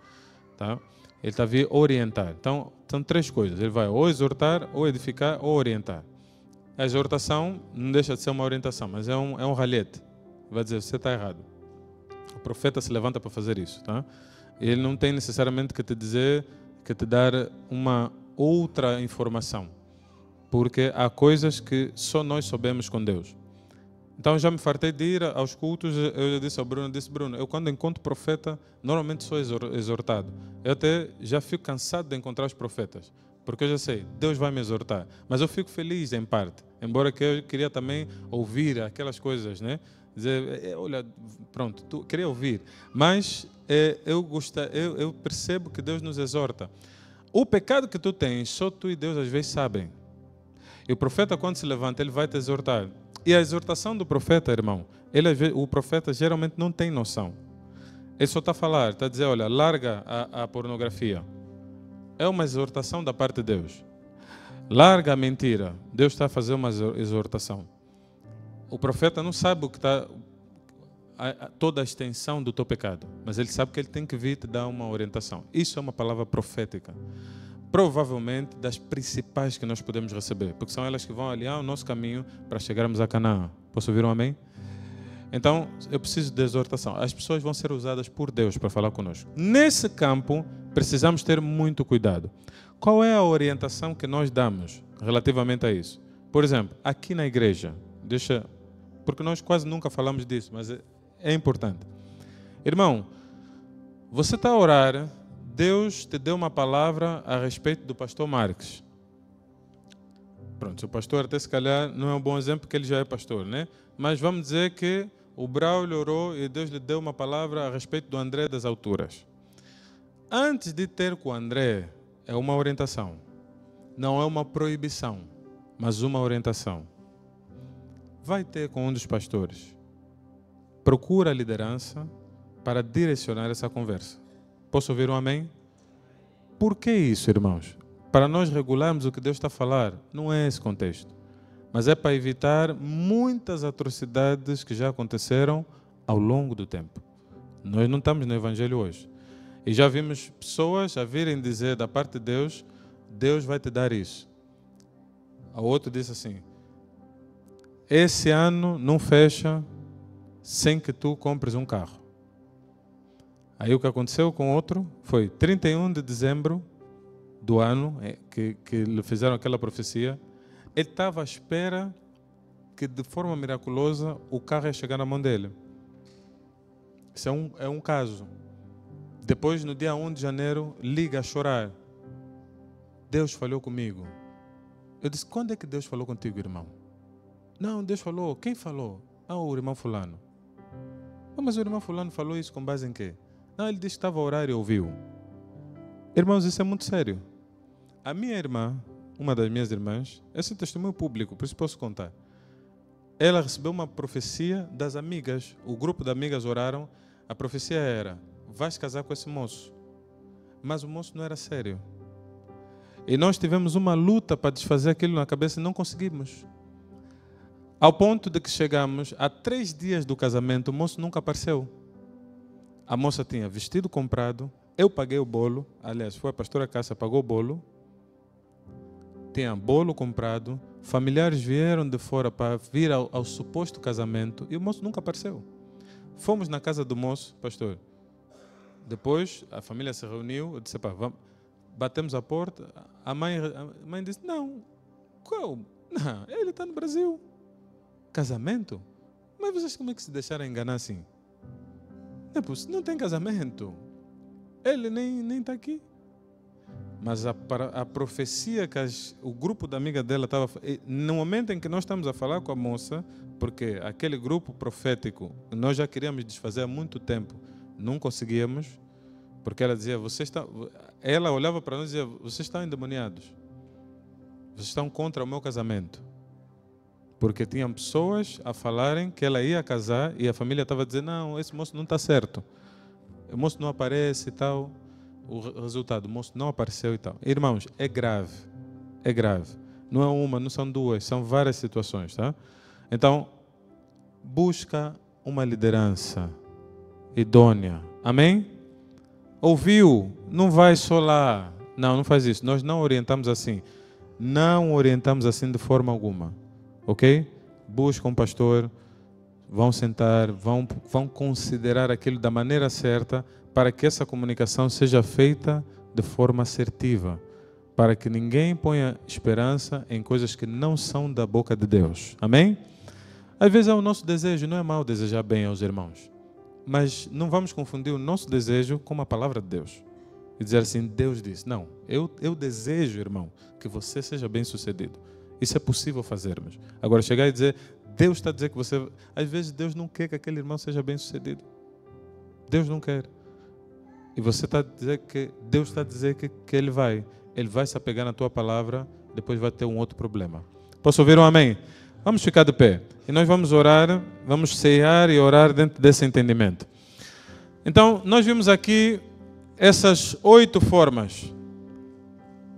tá? Ele está a vir orientar. Então, são 3 coisas. Ele vai ou exortar, ou edificar, ou orientar. A exortação não deixa de ser uma orientação, mas é um ralhete. Vai dizer, você está errado. O profeta se levanta para fazer isso, tá? Ele não tem necessariamente que te dizer, que te dar uma outra informação. Porque há coisas que só nós sabemos com Deus. Então, já me fartei de ir aos cultos. Eu disse ao Bruno, Bruno, eu quando encontro profeta, normalmente sou exortado. Eu até já fico cansado de encontrar os profetas, porque eu já sei, Deus vai me exortar. Mas eu fico feliz em parte, embora que eu queria também ouvir aquelas coisas, né? Dizer, olha, pronto, tu queria ouvir. Mas eu percebo que Deus nos exorta. O pecado que tu tens, só tu e Deus às vezes sabem. E o profeta, quando se levanta, ele vai te exortar. E a exortação do profeta, irmão, o profeta geralmente não tem noção. Ele só está a falar, está a dizer, olha, larga a pornografia. É uma exortação da parte de Deus. Larga a mentira. Deus está a fazer uma exortação. O profeta não sabe o que está, toda a extensão do teu pecado, mas ele sabe que ele tem que vir te dar uma orientação. Isso é uma palavra profética. Provavelmente das principais que nós podemos receber, porque são elas que vão alinhar o nosso caminho para chegarmos a Canaã. Posso ouvir um amém? Então, eu preciso de exortação. As pessoas vão ser usadas por Deus para falar conosco. Nesse campo, precisamos ter muito cuidado. qual é a orientação que nós damos relativamente a isso? Por exemplo, aqui na igreja, porque nós quase nunca falamos disso, mas é importante. Irmão, você está a orar, Deus te deu uma palavra a respeito do pastor Marques. Pronto, o pastor até se calhar não é um bom exemplo porque ele já é pastor, né? Mas vamos dizer que o Braulio orou e Deus lhe deu uma palavra a respeito do André das alturas. Antes de ter com o André, é uma orientação. Não é uma proibição, mas uma orientação. Vai ter com um dos pastores. Procura a liderança para direcionar essa conversa. Posso ouvir um amém? Por que isso, irmãos? Para nós regularmos o que Deus está a falar, não é esse contexto. Mas é para evitar muitas atrocidades que já aconteceram ao longo do tempo. Nós não estamos no Evangelho hoje. E já vimos pessoas a virem dizer da parte de Deus, Deus vai te dar isso. A outro disse assim, esse ano não fecha sem que tu compres um carro. Aí o que aconteceu com outro foi 31 de dezembro do ano que lhe fizeram aquela profecia, ele estava à espera que de forma miraculosa o carro ia chegar na mão dele. Isso é um caso. Depois, no dia 1 de janeiro, liga a chorar. Deus falou comigo. Eu disse, quando é que Deus falou contigo, irmão? Não, Deus falou. Quem falou? Ah, o irmão fulano. Mas o irmão fulano falou isso com base em quê? Não, ele disse que estava a orar e ouviu. Irmãos, isso é muito sério. A minha irmã, uma das minhas irmãs, esse é testemunho público, por isso posso contar. Ela recebeu uma profecia das amigas. O grupo de amigas oraram. A profecia era, vais casar com esse moço. Mas o moço não era sério. E nós tivemos uma luta para desfazer aquilo na cabeça e não conseguimos. Ao ponto de que chegamos a 3 dias do casamento, o moço nunca apareceu. A moça tinha vestido comprado, eu paguei o bolo, aliás, foi a pastora Cássia, pagou o bolo. Tinha bolo comprado, familiares vieram de fora para vir ao suposto casamento e o moço nunca apareceu. Fomos na casa do moço, pastor. Depois a família se reuniu, eu disse, pá, vamos. Batemos a porta, a mãe disse, não, qual? Não, ele está no Brasil. Casamento? Mas vocês como é que se deixaram enganar assim? Não tem casamento. Ele nem está aqui. Mas a profecia que o grupo da amiga dela estava... No momento em que nós estamos a falar com a moça, porque aquele grupo profético, nós já queríamos desfazer há muito tempo, não conseguíamos, porque ela dizia, ela olhava para nós e dizia, vocês estão endemoniados. Vocês estão contra o meu casamento. Porque tinham pessoas a falarem que ela ia casar e a família estava a dizer, não, esse moço não está certo. O moço não aparece e tal. O resultado, o moço não apareceu e tal. Irmãos, é grave. É grave. Não é uma, não são duas, são várias situações, tá? Então, busca uma liderança idônea. Amém? Ouviu? Não vai só lá. Não faz isso. Nós não orientamos assim. Não orientamos assim de forma alguma. Ok? Busca um pastor, vão sentar, vão considerar aquilo da maneira certa para que essa comunicação seja feita de forma assertiva, para que ninguém ponha esperança em coisas que não são da boca de Deus. Amém? Às vezes é o nosso desejo, não é mal desejar bem aos irmãos, mas não vamos confundir o nosso desejo com a palavra de Deus e dizer assim, Deus disse, não, eu desejo, irmão, que você seja bem sucedido. Isso é possível fazermos. Agora, chegar e dizer, Deus está a dizer que você... Às vezes Deus não quer que aquele irmão seja bem sucedido. Deus não quer. E você está a dizer que Deus está a dizer que Ele vai se apegar na tua palavra, depois vai ter um outro problema. Posso ouvir um amém? Vamos ficar de pé. E nós vamos orar, vamos cear e orar dentro desse entendimento. Então, nós vimos aqui essas 8 formas.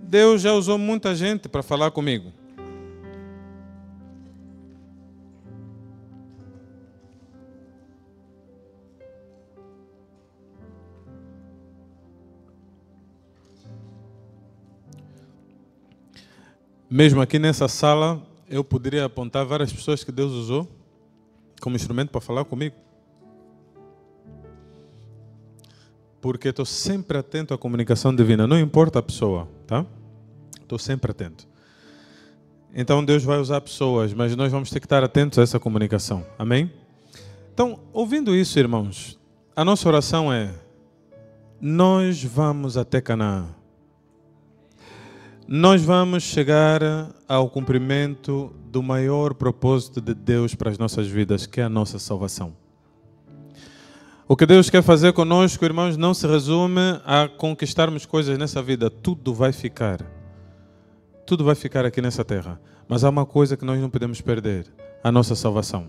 Deus já usou muita gente para falar comigo. Mesmo aqui nessa sala, eu poderia apontar várias pessoas que Deus usou como instrumento para falar comigo. Porque estou sempre atento à comunicação divina, não importa a pessoa, tá? Estou sempre atento. Então Deus vai usar pessoas, mas nós vamos ter que estar atentos a essa comunicação. Amém? Então, ouvindo isso, irmãos, a nossa oração é: nós vamos até Canaã. Nós vamos chegar ao cumprimento do maior propósito de Deus para as nossas vidas, que é a nossa salvação. O que Deus quer fazer conosco, irmãos, não se resume a conquistarmos coisas nessa vida. Tudo vai ficar. Tudo vai ficar aqui nessa terra. Mas há uma coisa que nós não podemos perder: a nossa salvação.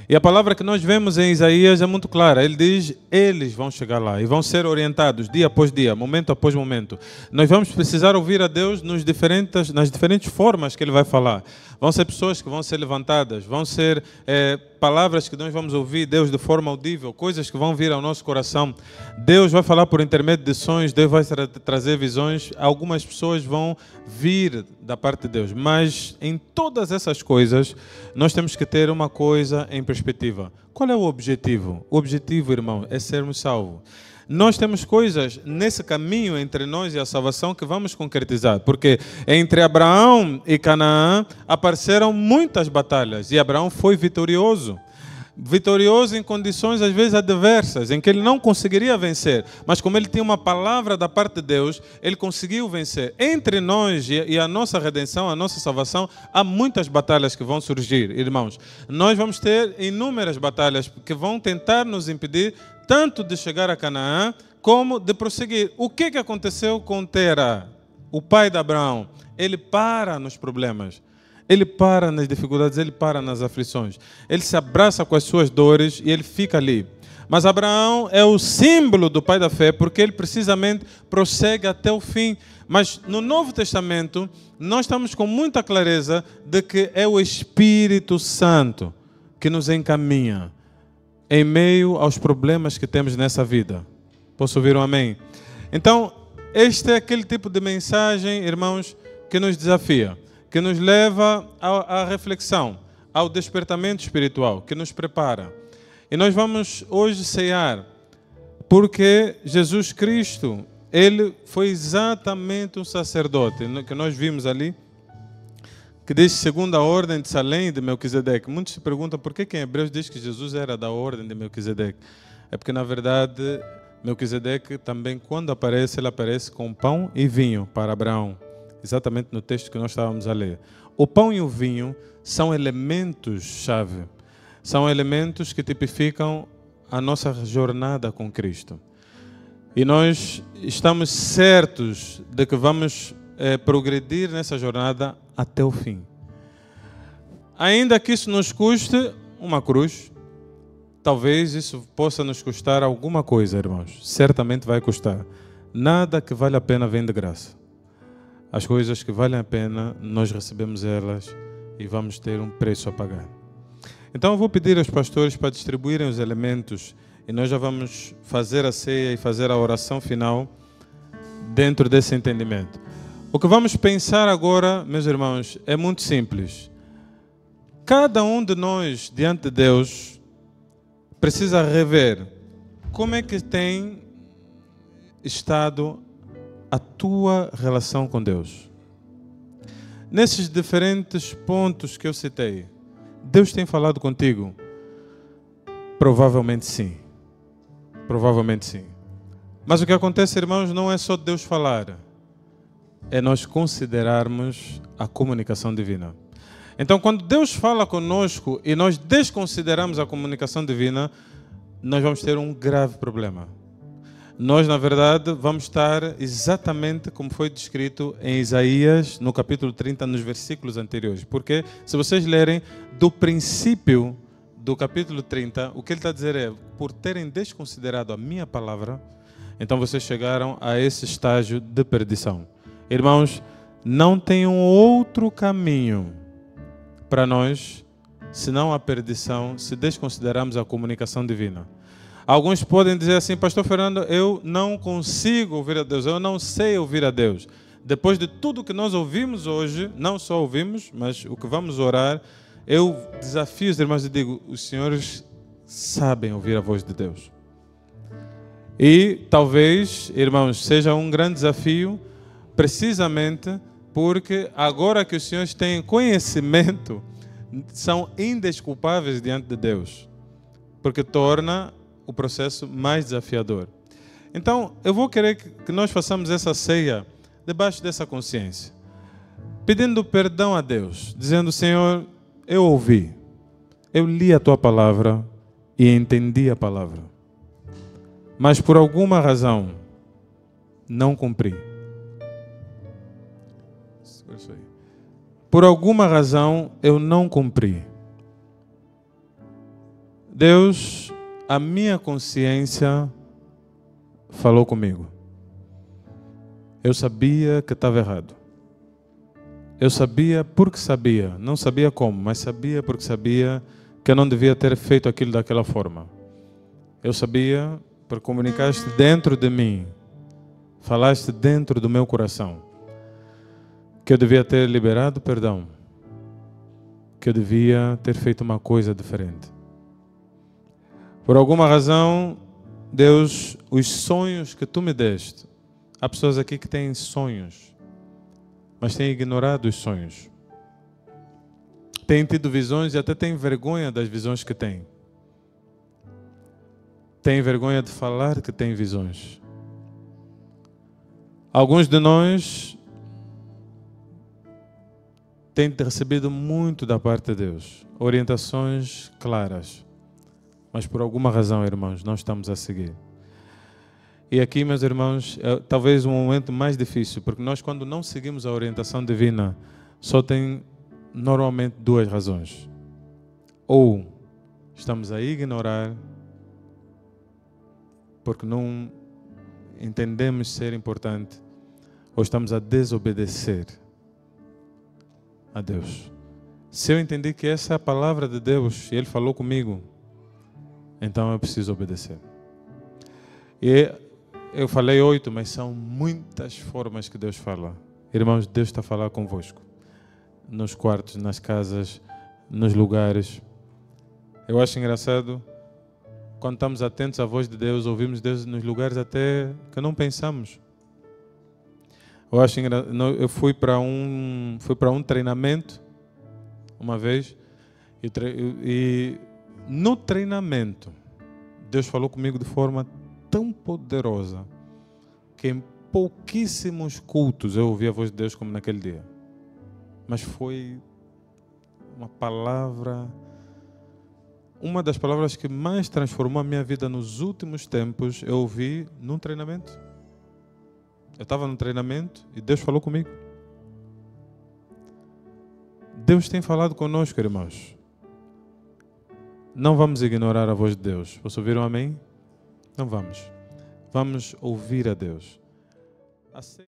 E a palavra que nós vemos em Isaías é muito clara. Ele diz: eles vão chegar lá e vão ser orientados dia após dia, momento após momento. Nós vamos precisar ouvir a Deus nas diferentes formas que Ele vai falar. Vão ser pessoas que vão ser levantadas, vão ser palavras que nós vamos ouvir Deus de forma audível, coisas que vão vir ao nosso coração. Deus vai falar por intermédio de sonhos, Deus vai trazer visões. Algumas pessoas vão vir da parte de Deus, mas em todas essas coisas nós temos que ter uma coisa em perspectiva. Qual é o objetivo? O objetivo, irmão, é sermos salvos. Nós temos coisas nesse caminho entre nós e a salvação que vamos concretizar, porque entre Abraão e Canaã apareceram muitas batalhas e Abraão foi vitorioso. Vitorioso em condições às vezes adversas, em que ele não conseguiria vencer, mas como ele tinha uma palavra da parte de Deus, ele conseguiu vencer. Entre nós e a nossa redenção, a nossa salvação, há muitas batalhas que vão surgir, irmãos. Nós vamos ter inúmeras batalhas que vão tentar nos impedir tanto de chegar a Canaã, como de prosseguir. O que aconteceu com Tera, o pai de Abraão? Ele para nos problemas, ele para nas dificuldades, ele para nas aflições. Ele se abraça com as suas dores e ele fica ali. Mas Abraão é o símbolo do pai da fé, porque ele precisamente prossegue até o fim. Mas no Novo Testamento, nós estamos com muita clareza de que é o Espírito Santo que nos encaminha em meio aos problemas que temos nessa vida. Posso ouvir um amém? Então, este é aquele tipo de mensagem, irmãos, que nos desafia, que nos leva à reflexão, ao despertamento espiritual, que nos prepara. E nós vamos hoje ceiar, porque Jesus Cristo, Ele foi exatamente um sacerdote, que nós vimos ali, que diz segundo a ordem de Salém e de Melquisedeque. Muitos se perguntam por que em Hebreus diz que Jesus era da ordem de Melquisedeque. É porque, na verdade, Melquisedeque também, quando aparece, ele aparece com pão e vinho para Abraão. Exatamente no texto que nós estávamos a ler. O pão e o vinho são elementos-chave. São elementos que tipificam a nossa jornada com Cristo. E nós estamos certos de que vamos progredir nessa jornada até o fim. Ainda que isso nos custe uma cruz, talvez isso possa nos custar alguma coisa, irmãos. Certamente vai custar. Nada que vale a pena vem de graça. As coisas que valem a pena, nós recebemos elas e vamos ter um preço a pagar. Então eu vou pedir aos pastores para distribuírem os elementos e nós já vamos fazer a ceia e fazer a oração final dentro desse entendimento. O que vamos pensar agora, meus irmãos, é muito simples. Cada um de nós, diante de Deus, precisa rever como é que tem estado a tua relação com Deus. Nesses diferentes pontos que eu citei, Deus tem falado contigo? Provavelmente sim. Provavelmente sim. Mas o que acontece, irmãos, não é só Deus falar. É nós considerarmos a comunicação divina. Então, quando Deus fala conosco e nós desconsideramos a comunicação divina, nós vamos ter um grave problema. Nós, na verdade, vamos estar exatamente como foi descrito em Isaías, no capítulo 30, nos versículos anteriores. Porque, se vocês lerem do princípio do capítulo 30, o que ele está a dizer é: por terem desconsiderado a minha palavra, então vocês chegaram a esse estágio de perdição. Irmãos, não tem um outro caminho para nós, senão a perdição, se desconsiderarmos a comunicação divina. Alguns podem dizer assim: pastor Fernando, eu não consigo ouvir a Deus, eu não sei ouvir a Deus. Depois de tudo que nós ouvimos hoje, não só ouvimos, mas o que vamos orar, eu desafio os irmãos e digo: os senhores sabem ouvir a voz de Deus. E talvez, irmãos, seja um grande desafio precisamente Porque agora que os senhores têm conhecimento, são indesculpáveis diante de Deus, porque torna o processo mais desafiador. Então, eu vou querer que nós façamos essa ceia debaixo dessa consciência, pedindo perdão a Deus, dizendo: Senhor, eu ouvi, eu li a Tua palavra e entendi a palavra, mas por alguma razão não cumpri. Por alguma razão eu não cumpri. Deus, a minha consciência falou comigo. Eu sabia que estava errado. Eu sabia porque sabia. Não sabia como, mas sabia porque sabia que eu não devia ter feito aquilo daquela forma. Eu sabia porque comunicaste dentro de mim, falaste dentro do meu coração, que eu devia ter liberado perdão, que eu devia ter feito uma coisa diferente. Por alguma razão, Deus, os sonhos que Tu me deste, há pessoas aqui que têm sonhos, mas têm ignorado os sonhos. Têm tido visões e até têm vergonha das visões que têm. Têm vergonha de falar que têm visões. Alguns de nós têm recebido muito da parte de Deus, orientações claras, mas por alguma razão, irmãos, não estamos a seguir. E aqui, meus irmãos, é talvez um momento mais difícil, porque nós, quando não seguimos a orientação divina, só tem normalmente duas razões. Ou estamos a ignorar, porque não entendemos ser importante, ou estamos a desobedecer a Deus. Se eu entendi que essa é a palavra de Deus e Ele falou comigo, então eu preciso obedecer. E eu falei 8, mas são muitas formas que Deus fala. Irmãos, Deus está a falar convosco. Nos quartos, nas casas, nos lugares. Eu acho engraçado, quando estamos atentos à voz de Deus, ouvimos Deus nos lugares até que não pensamos. Eu fui para um treinamento uma vez e no treinamento Deus falou comigo de forma tão poderosa que em pouquíssimos cultos eu ouvi a voz de Deus como naquele dia. Mas foi uma palavra, uma das palavras que mais transformou a minha vida nos últimos tempos, eu ouvi num treinamento. Eu estava no treinamento e Deus falou comigo. Deus tem falado conosco, irmãos. Não vamos ignorar a voz de Deus. Vocês ouviram amém? Não vamos. Vamos ouvir a Deus.